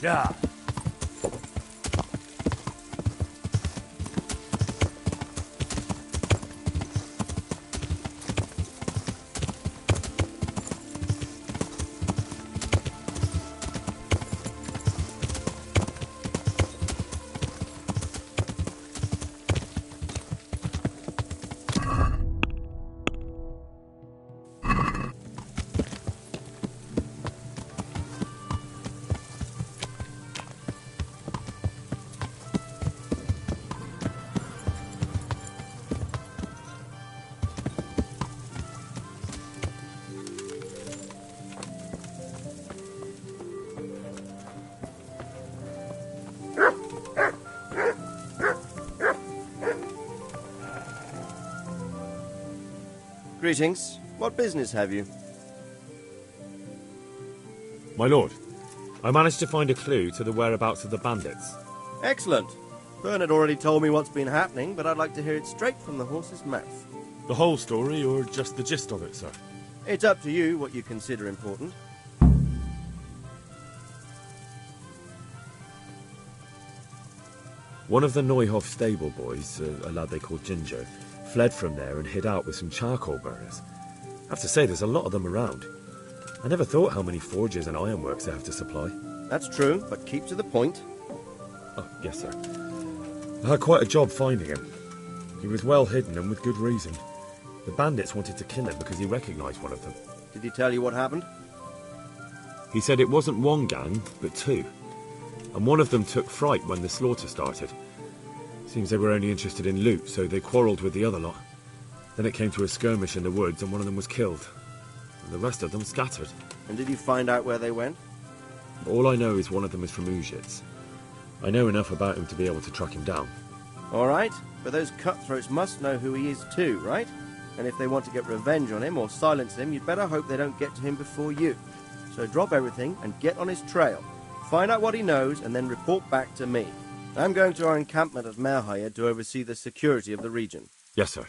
Yeah. Greetings. What business have you? My lord, I managed to find a clue to the whereabouts of the bandits. Excellent. Bernard already told me what's been happening, but I'd like to hear it straight from the horse's mouth. The whole story, or just the gist of it, sir? It's up to you what you consider important. One of the Neuhoff stable boys, a lad they called Ginger, fled from there and hid out with some charcoal burners. I have to say, there's a lot of them around. I never thought how many forges and ironworks they have to supply. That's true, but keep to the point. Oh, yes, sir. I had quite a job finding him. He was well hidden and with good reason. The bandits wanted to kill him because he recognised one of them. Did he tell you what happened? He said it wasn't one gang, but two. And one of them took fright when the slaughter started. Seems they were only interested in loot, so they quarrelled with the other lot. Then it came to a skirmish in the woods and one of them was killed. And the rest of them scattered. And did you find out where they went? All I know is one of them is from Uzhitz. I know enough about him to be able to track him down. All right, but those cutthroats must know who he is too, right? And if they want to get revenge on him or silence him, you'd better hope they don't get to him before you. So drop everything and get on his trail. Find out what he knows and then report back to me. I'm going to our encampment at Merhayed to oversee the security of the region. Yes, sir.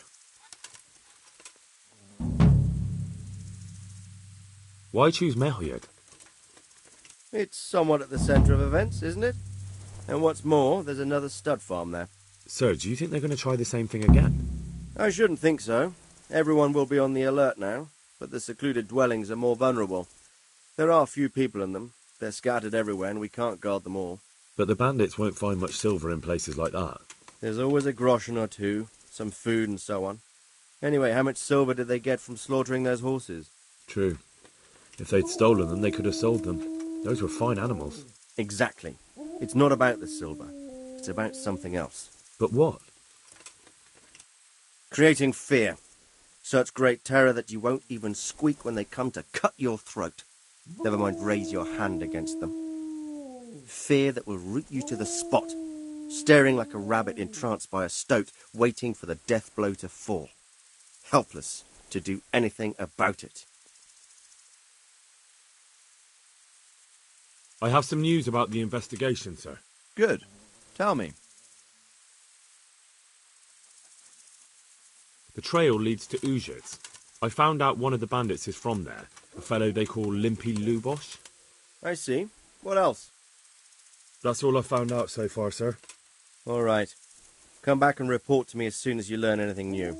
Why choose Merhayed? It's somewhat at the centre of events, isn't it? And what's more, there's another stud farm there. Sir, do you think they're going to try the same thing again? I shouldn't think so. Everyone will be on the alert now, but the secluded dwellings are more vulnerable. There are few people in them. They're scattered everywhere and we can't guard them all. But the bandits won't find much silver in places like that. There's always a groschen or two, some food and so on. Anyway, how much silver did they get from slaughtering those horses? True. If they'd stolen them, they could have sold them. Those were fine animals. Exactly. It's not about the silver. It's about something else. But what? Creating fear. Such great terror that you won't even squeak when they come to cut your throat. Never mind raise your hand against them. Fear that will root you to the spot, staring like a rabbit entranced by a stoat, waiting for the death blow to fall. Helpless to do anything about it. I have some news about the investigation, sir. Good. Tell me. The trail leads to Uzhitz. I found out one of the bandits is from there, a fellow they call Limpy Lubosh. I see. What else? That's all I found out so far, sir. All right. Come back and report to me as soon as you learn anything new.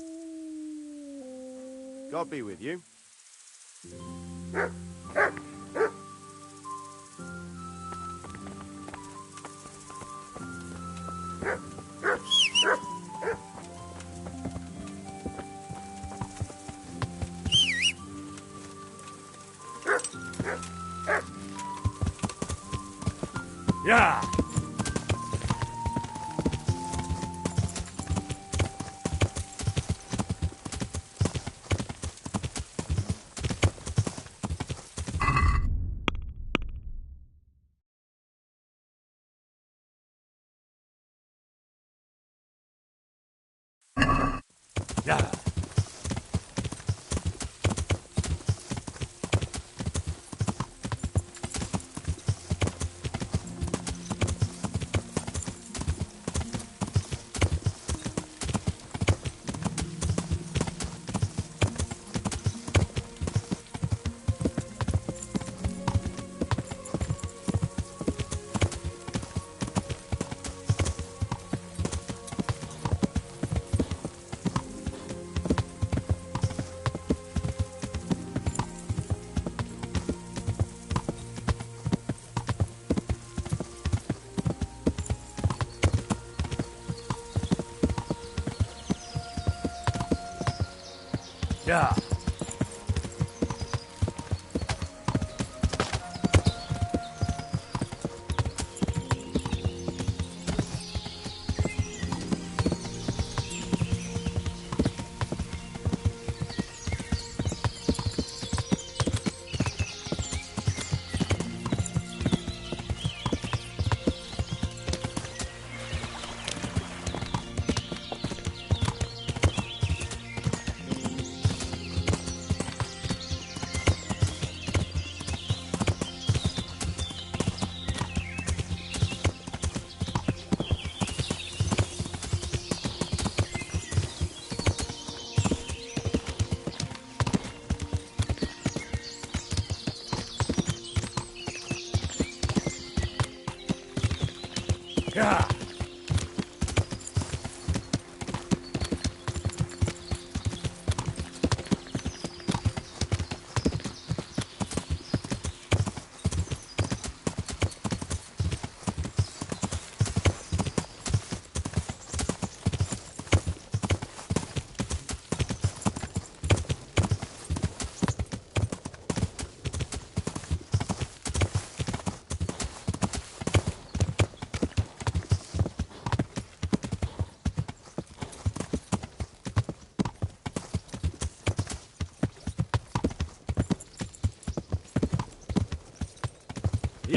God be with you. Yeah! Yeah! Yeah.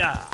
Yeah.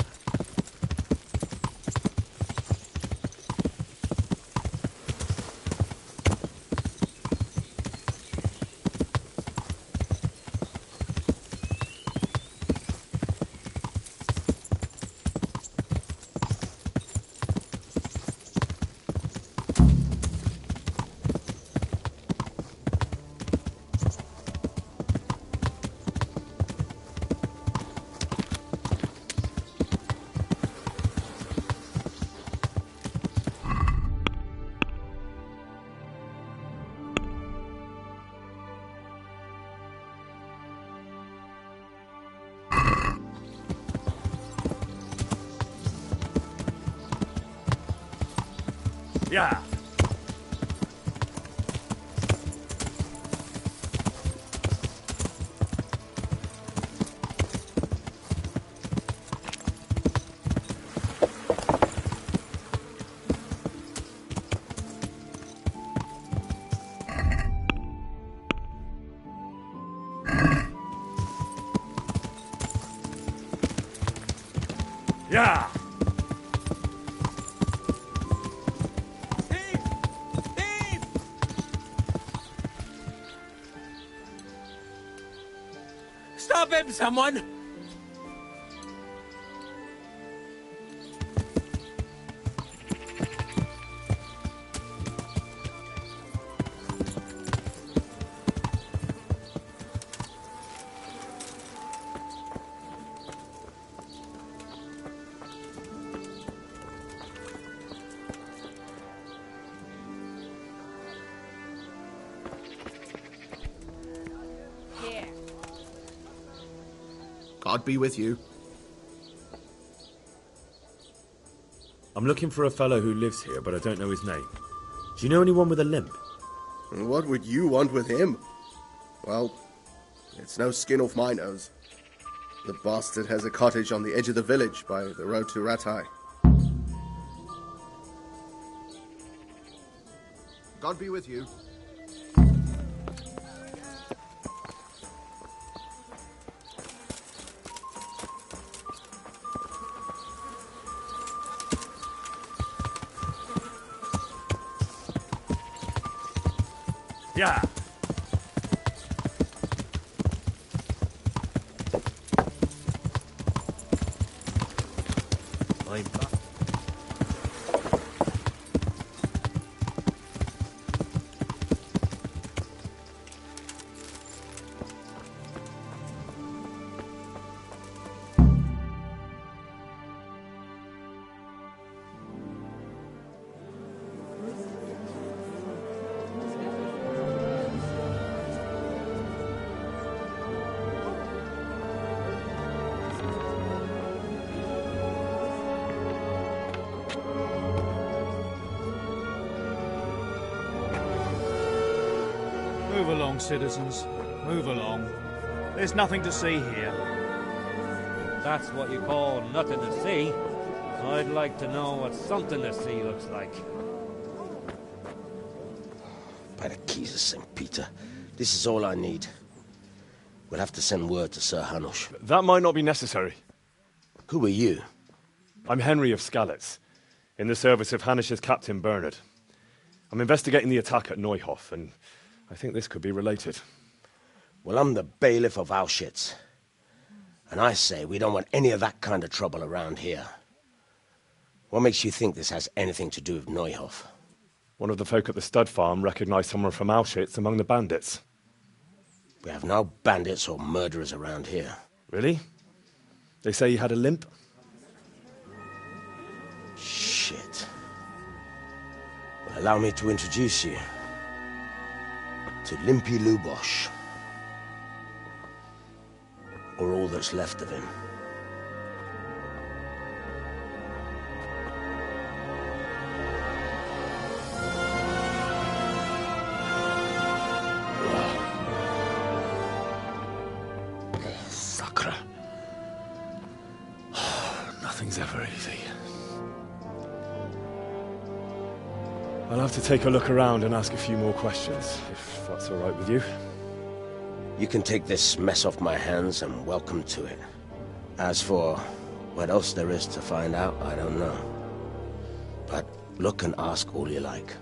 Yeah. Yeah. Stop him, someone! God be with you. I'm looking for a fellow who lives here, but I don't know his name. Do you know anyone with a limp? What would you want with him? Well, it's no skin off my nose. The bastard has a cottage on the edge of the village by the road to Ratai. God be with you. Yeah. I'm back. Move along, citizens. Move along. There's nothing to see here. That's what you call nothing to see. I'd like to know what something to see looks like. By the keys of St. Peter, this is all I need. We'll have to send word to Sir Hanush. That might not be necessary. Who are you? I'm Henry of Skalitz, in the service of Hanush's Captain Bernard. I'm investigating the attack at Neuhof, and I think this could be related. Well, I'm the bailiff of Auschwitz. And I say we don't want any of that kind of trouble around here. What makes you think this has anything to do with Neuhof? One of the folk at the stud farm recognized someone from Auschwitz among the bandits. We have no bandits or murderers around here. Really? They say he had a limp? Shit. Well, allow me to introduce you to Limpy Lubosh. Or all that's left of him. Sacre. Nothing's ever easy. I'll have to take a look around and ask a few more questions, if that's all right with you. You can take this mess off my hands and welcome to it. As for What else there is to find out, I don't know. But look and ask all you like.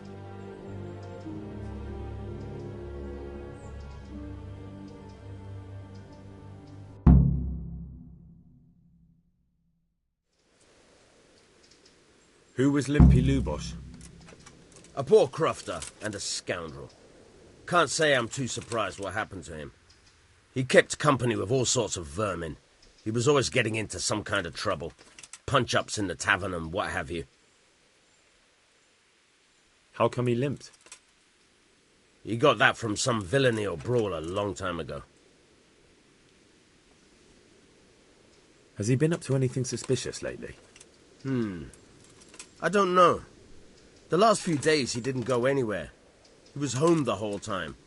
Who was Limpy Lubosh? A poor crofter and a scoundrel. Can't say I'm too surprised what happened to him. He kept company with all sorts of vermin. He was always getting into some kind of trouble. Punch-ups in the tavern and what have you. How come he limped? He got that from some villainy or brawl a long time ago. Has he been up to anything suspicious lately? I don't know. The last few days he didn't go anywhere. He was home the whole time.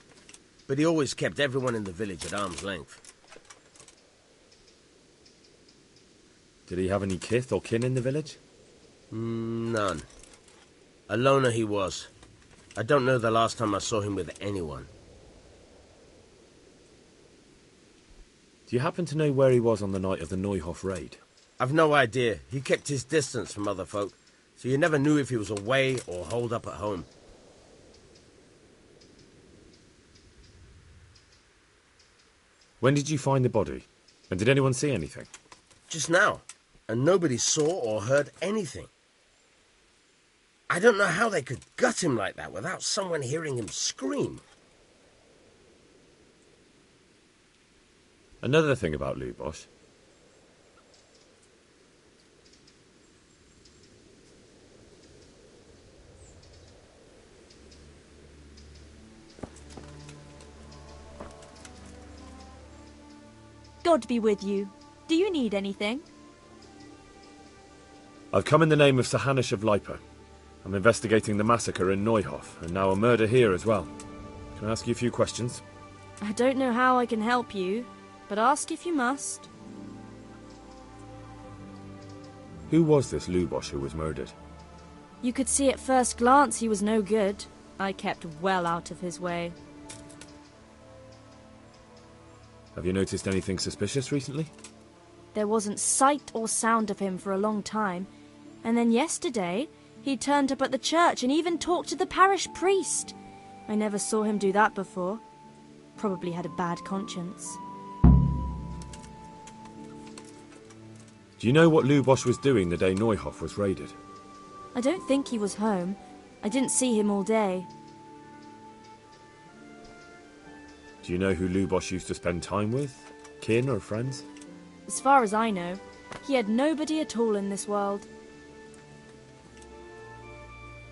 But he always kept everyone in the village at arm's length. Did he have any kith or kin in the village? None. A loner he was. I don't know the last time I saw him with anyone. Do you happen to know where he was on the night of the Neuhof raid? I've no idea. He kept his distance from other folk, so you never knew if he was away or holed up at home. When did you find the body? And did anyone see anything? Just now. And nobody saw or heard anything. I don't know how they could gut him like that without someone hearing him scream. Another thing about Lubosh. God be with you. Do you need anything? I've come in the name of Sir Hanish of Lipa. I'm investigating the massacre in Neuhof, and now a murder here as well. Can I ask you a few questions? I don't know how I can help you, but ask if you must. Who was this Lubosh who was murdered? You could see at first glance he was no good. I kept well out of his way. Have you noticed anything suspicious recently? There wasn't sight or sound of him for a long time, and then yesterday he turned up at the church and even talked to the parish priest. I never saw him do that before. Probably had a bad conscience. Do you know what Lubosh was doing the day Neuhof was raided? I don't think he was home. I didn't see him all day. Do you know who Lubosh used to spend time with? Kin or friends? As far as I know, he had nobody at all in this world.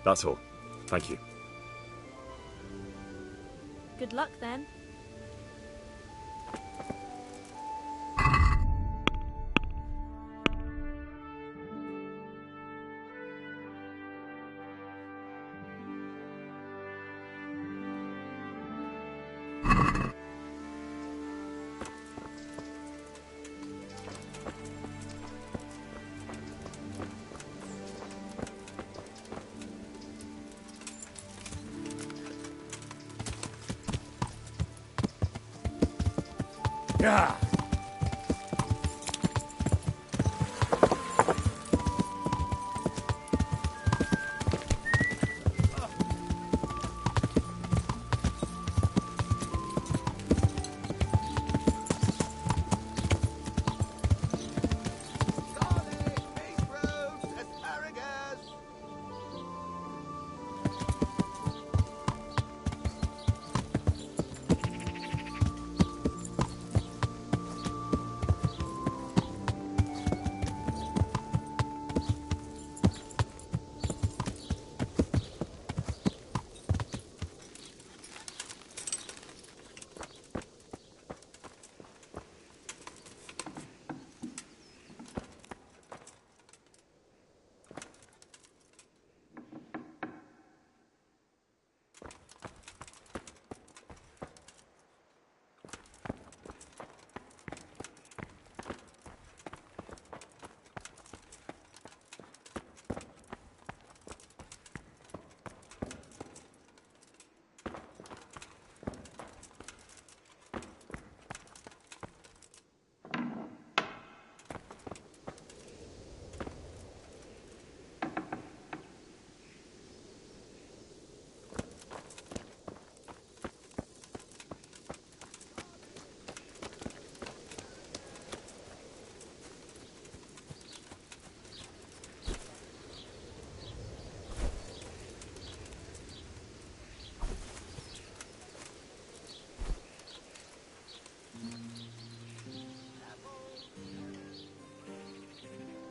That's all. Thank you. Good luck then. Yeah.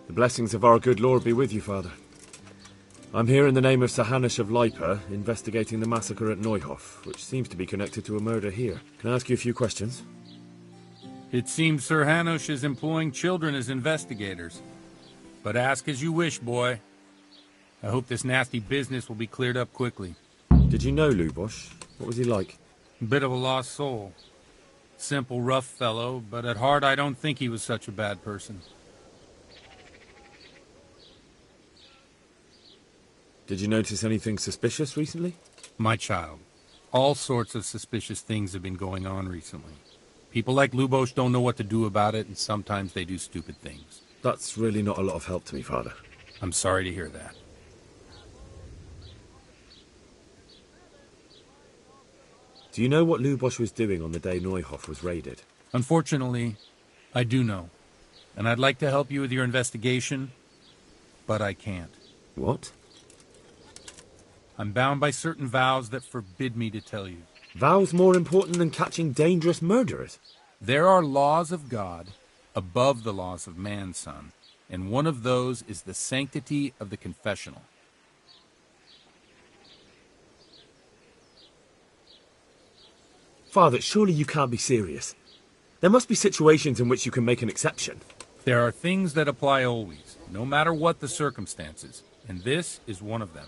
The blessings of our good Lord be with you, Father. I'm here in the name of Sir Hanush of Lipa, investigating the massacre at Neuhof, which seems to be connected to a murder here. Can I ask you a few questions? It seems Sir Hanush is employing children as investigators. But ask as you wish, boy. I hope this nasty business will be cleared up quickly. Did you know Lubosh? What was he like? Bit of a lost soul. Simple, rough fellow, but at heart I don't think he was such a bad person. Did you notice anything suspicious recently? My child, all sorts of suspicious things have been going on recently. People like Lubosh don't know what to do about it, and sometimes they do stupid things. That's really not a lot of help to me, Father. I'm sorry to hear that. Do you know what Lubosh was doing on the day Neuhof was raided? Unfortunately, I do know. And I'd like to help you with your investigation, but I can't. What? I'm bound by certain vows that forbid me to tell you. Vows more important than catching dangerous murderers? There are laws of God above the laws of man, son, and one of those is the sanctity of the confessional. Father, surely you can't be serious. There must be situations in which you can make an exception. There are things that apply always, no matter what the circumstances, and this is one of them.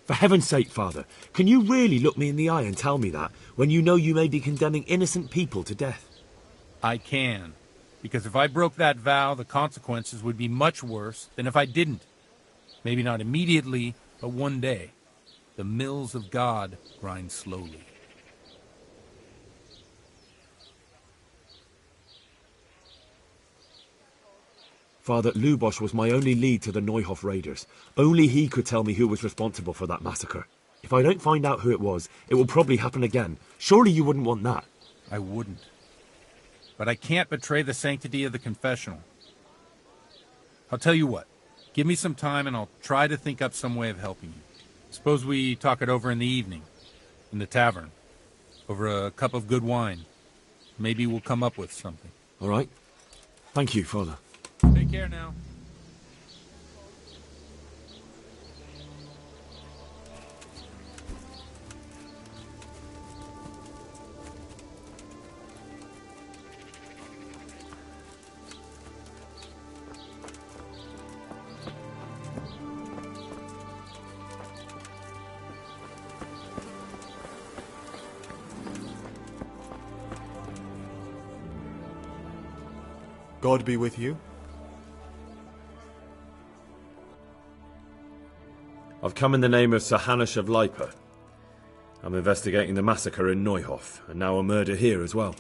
For heaven's sake, Father, can you really look me in the eye and tell me that, when you know you may be condemning innocent people to death? I can, because if I broke that vow, the consequences would be much worse than if I didn't. Maybe not immediately, but one day. The mills of God grind slowly. Father, Lubosh was my only lead to the Neuhof raiders. Only he could tell me who was responsible for that massacre. If I don't find out who it was, it will probably happen again. Surely you wouldn't want that. I wouldn't. But I can't betray the sanctity of the confessional. I'll tell you what. Give me some time and I'll try to think up some way of helping you. Suppose we talk it over in the evening, in the tavern, over a cup of good wine. Maybe we'll come up with something. All right. Thank you, Father. Take care now. God be with you. I've come in the name of Sir Hanush of Lipa. I'm investigating the massacre in Neuhof, and now a murder here as well.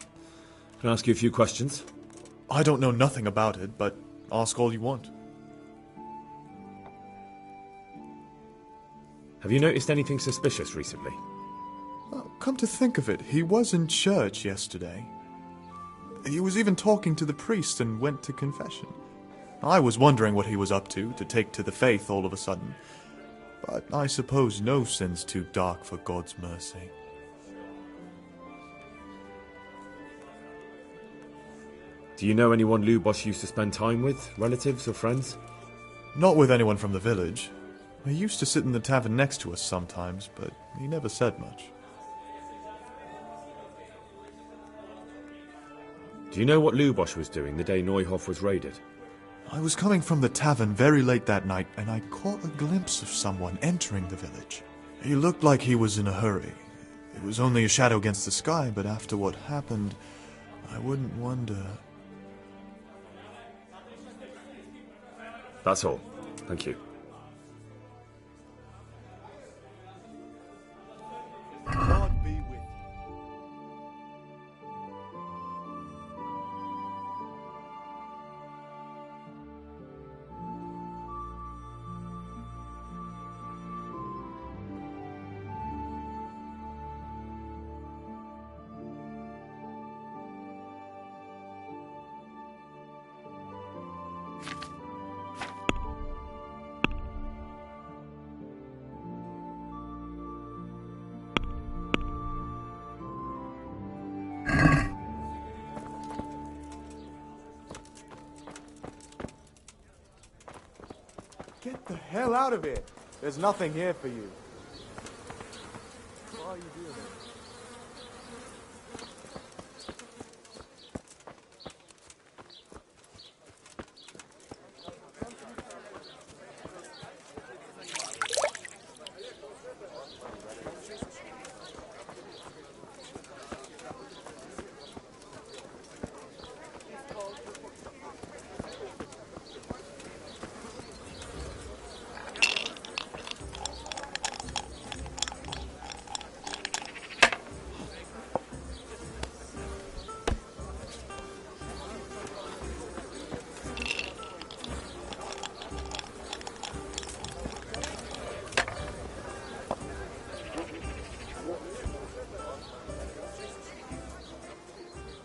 Can I ask you a few questions? I don't know nothing about it, but ask all you want. Have you noticed anything suspicious recently? Well, come to think of it, he was in church yesterday. He was even talking to the priest and went to confession. I was wondering what he was up to take to the faith all of a sudden. But I suppose no sin's too dark for God's mercy. Do you know anyone Lubosh used to spend time with? Relatives or friends? Not with anyone from the village. He used to sit in the tavern next to us sometimes, but he never said much. Do you know what Lubosh was doing the day Neuhof was raided? I was coming from the tavern very late that night, and I caught a glimpse of someone entering the village. He looked like he was in a hurry. It was only a shadow against the sky, but after what happened, I wouldn't wonder... That's all. Thank you. God be with you. Get the hell out of here. There's nothing here for you. What are you doing?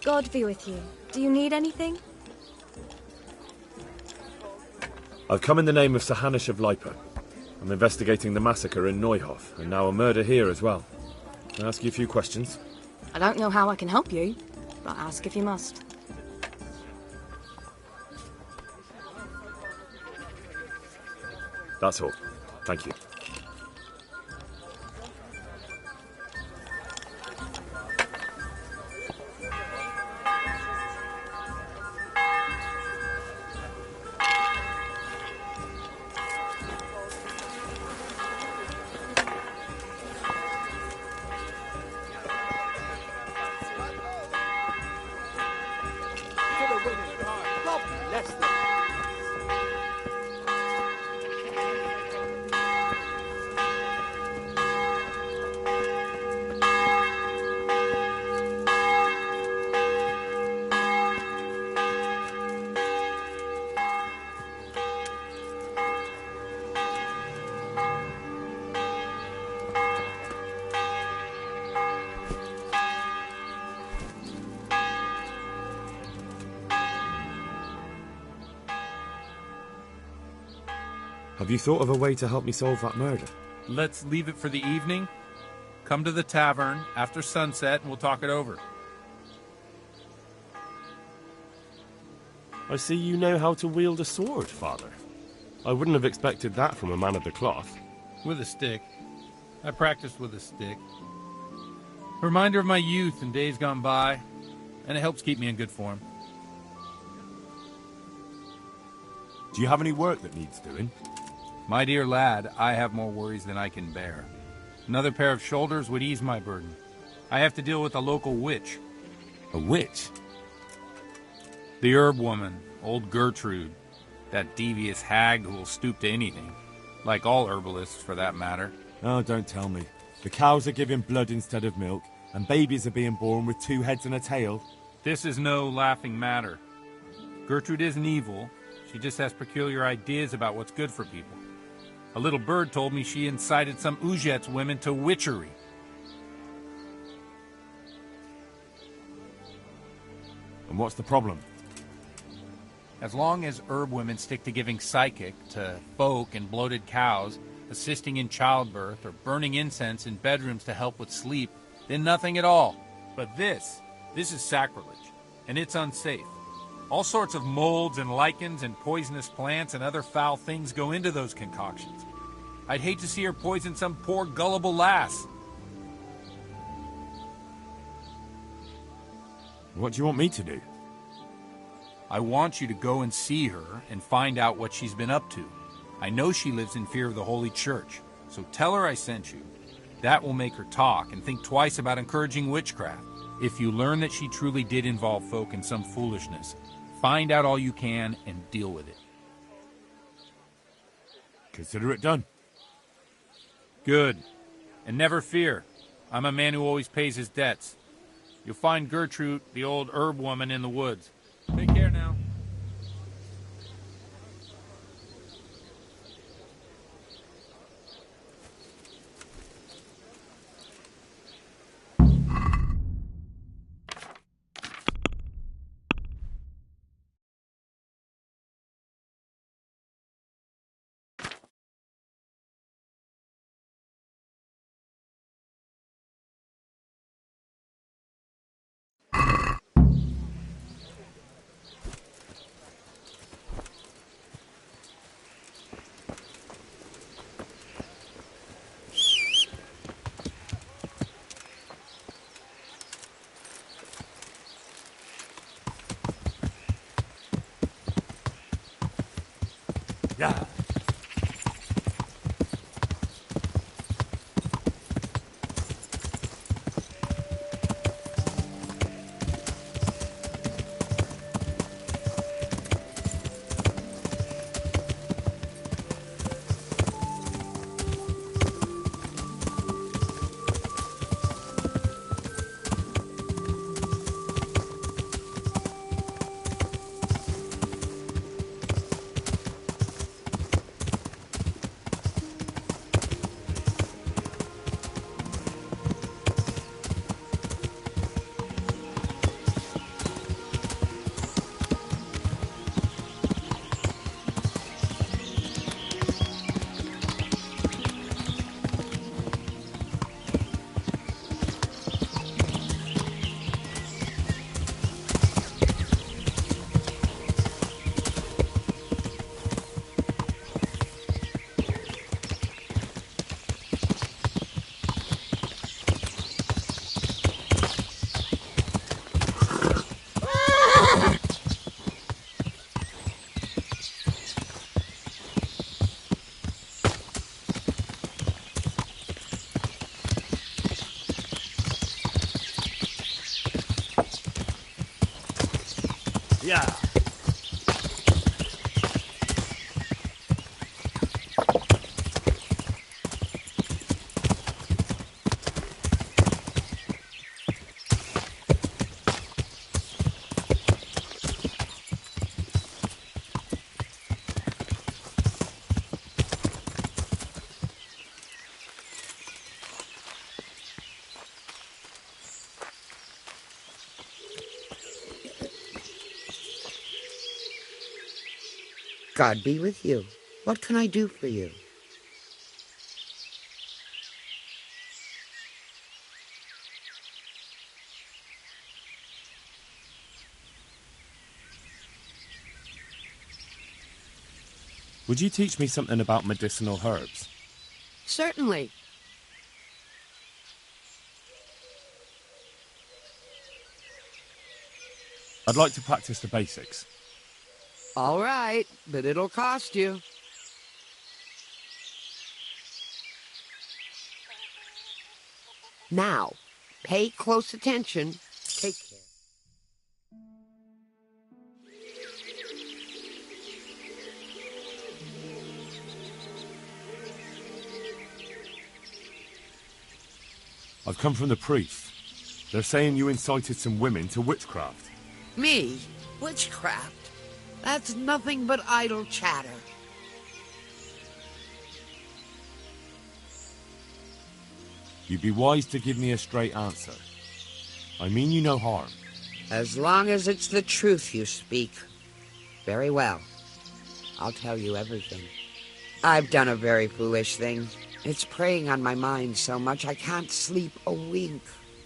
God be with you. Do you need anything? I've come in the name of Sir Hanish of Lipa. I'm investigating the massacre in Neuhof, and now a murder here as well. Can I ask you a few questions? I don't know how I can help you, but ask if you must. That's all. Thank you. God bless them. Have you thought of a way to help me solve that murder? Let's leave it for the evening. Come to the tavern after sunset and we'll talk it over. I see you know how to wield a sword, Father. I wouldn't have expected that from a man of the cloth. With a stick. I practiced with a stick. A reminder of my youth and days gone by, and it helps keep me in good form. Do you have any work that needs doing? My dear lad, I have more worries than I can bear. Another pair of shoulders would ease my burden. I have to deal with a local witch. A witch? The herb woman, old Gertrude. That devious hag who will stoop to anything. Like all herbalists, for that matter. Oh, don't tell me. The cows are giving blood instead of milk, and babies are being born with 2 heads and a tail. This is no laughing matter. Gertrude isn't evil. She just has peculiar ideas about what's good for people. A little bird told me she incited some Ujet's women to witchery. And what's the problem? As long as herb women stick to giving psychic to folk and bloated cows, assisting in childbirth, or burning incense in bedrooms to help with sleep, then nothing at all. But this is sacrilege, and it's unsafe. All sorts of molds and lichens and poisonous plants and other foul things go into those concoctions. I'd hate to see her poison some poor gullible lass. What do you want me to do? I want you to go and see her and find out what she's been up to. I know she lives in fear of the Holy Church, so tell her I sent you. That will make her talk and think twice about encouraging witchcraft. If you learn that she truly did involve folk in some foolishness, find out all you can and deal with it. Consider it done. Good. And never fear. I'm a man who always pays his debts. You'll find Gertrude, the old herb woman, in the woods. Take care now. Yeah. Yeah. God be with you. What can I do for you? Would you teach me something about medicinal herbs? Certainly. I'd like to practice the basics. All right, but it'll cost you. Now, pay close attention. Take care. I've come from the priest. They're saying you incited some women to witchcraft. Me? Witchcraft? That's nothing but idle chatter. You'd be wise to give me a straight answer. I mean you no harm. As long as it's the truth you speak. Very well. I'll tell you everything. I've done a very foolish thing. It's preying on my mind so much I can't sleep a wink.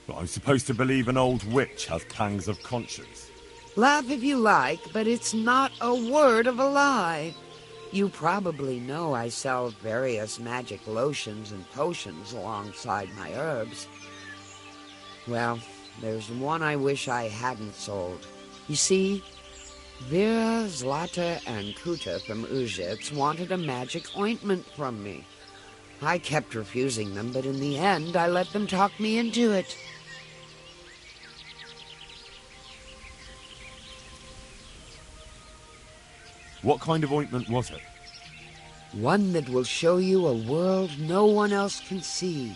But I'm supposed to believe an old witch has pangs of conscience. Laugh if you like, but it's not a word of a lie. You probably know I sell various magic lotions and potions alongside my herbs. Well, there's one I wish I hadn't sold. You see, Vera, Zlata, and Kuta from Uzhitz wanted a magic ointment from me. I kept refusing them, but in the end I let them talk me into it. What kind of ointment was it? One that will show you a world no one else can see.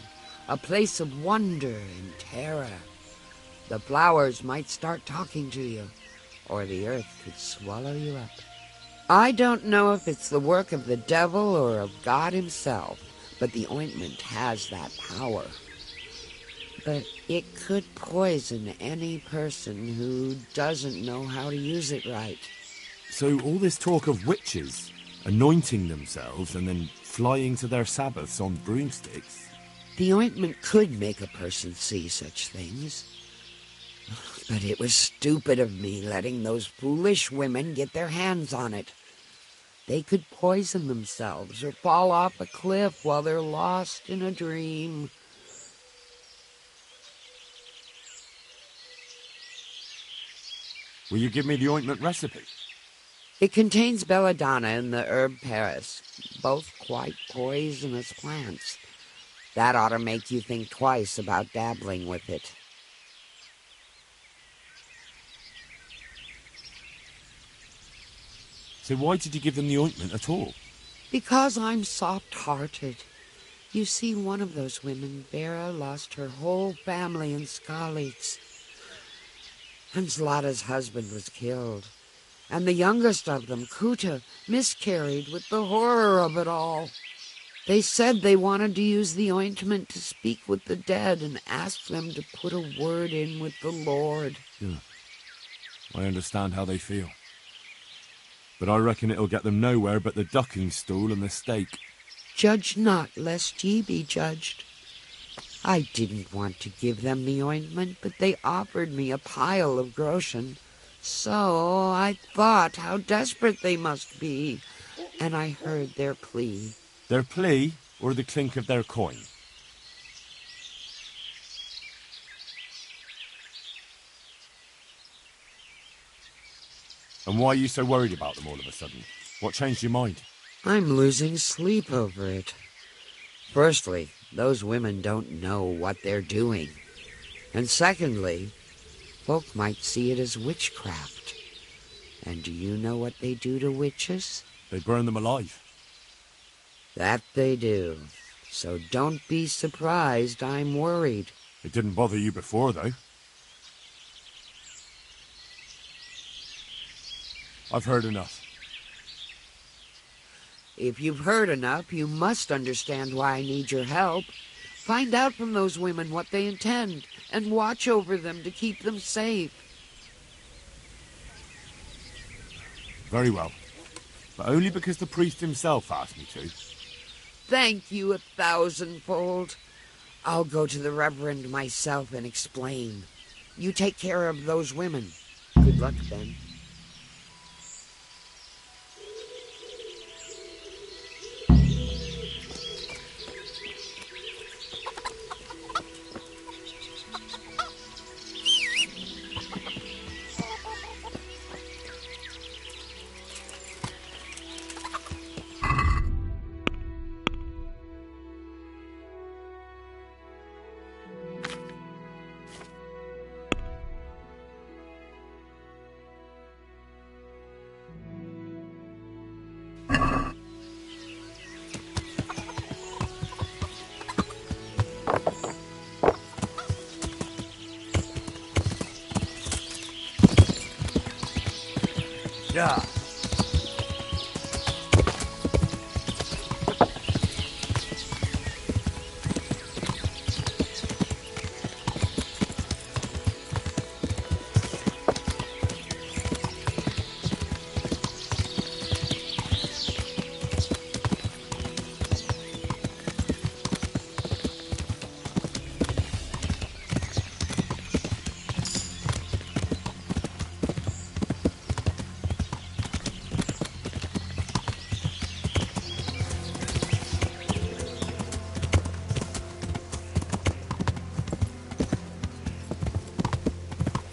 A place of wonder and terror. The flowers might start talking to you, or the earth could swallow you up. I don't know if it's the work of the devil or of God himself, but the ointment has that power. But it could poison any person who doesn't know how to use it right. So all this talk of witches anointing themselves and then flying to their sabbaths on broomsticks? The ointment could make a person see such things. But it was stupid of me letting those foolish women get their hands on it. They could poison themselves or fall off a cliff while they're lost in a dream. Will you give me the ointment recipe? It contains belladonna and the herb Paris, both quite poisonous plants. That ought to make you think twice about dabbling with it. So why did you give them the ointment at all? Because I'm soft-hearted. You see, one of those women, Vera, lost her whole family in Skalitz. And Zlata's husband was killed. And the youngest of them, Kuta, miscarried with the horror of it all. They said they wanted to use the ointment to speak with the dead and ask them to put a word in with the Lord. Yeah. I understand how they feel. But I reckon it'll get them nowhere but the ducking stool and the stake. Judge not, lest ye be judged. I didn't want to give them the ointment, but they offered me a pile of groschen. So I thought how desperate they must be, and I heard their plea. Their plea, or the clink of their coin? And why are you so worried about them all of a sudden? What changed your mind? I'm losing sleep over it. Firstly, those women don't know what they're doing. And secondly, folk might see it as witchcraft. And do you know what they do to witches? They burn them alive. That they do. So don't be surprised I'm worried. It didn't bother you before, though. I've heard enough. If you've heard enough, you must understand why I need your help. Find out from those women what they intend, and watch over them to keep them safe. Very well. But only because the priest himself asked me to. Thank you 1,000-fold. I'll go to the Reverend myself and explain. You take care of those women. Good luck, then. Yeah.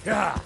Yeah.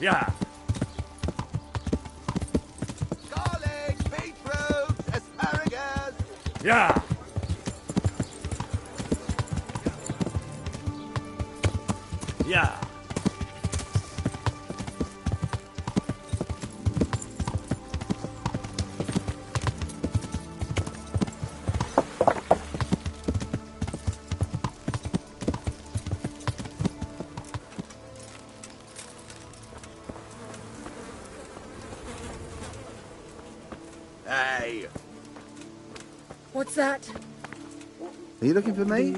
Yeah. Garlic, beetroot, asparagus. Yeah. Yeah. Hey. What's that? Are you looking for me?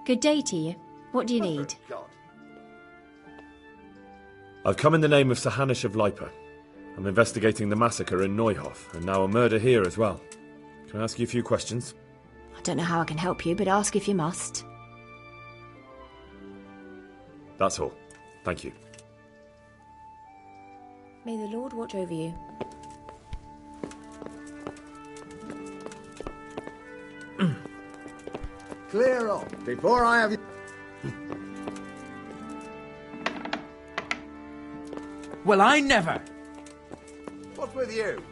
Good day to you. What do you need? I've come in the name of Sir Hanish of Lipa. I'm investigating the massacre in Neuhof, and now a murder here as well. Can I ask you a few questions? I don't know how I can help you, but ask if you must. That's all. Thank you. May the Lord watch over you. Clear off before I have you. Well, I never. What's with you?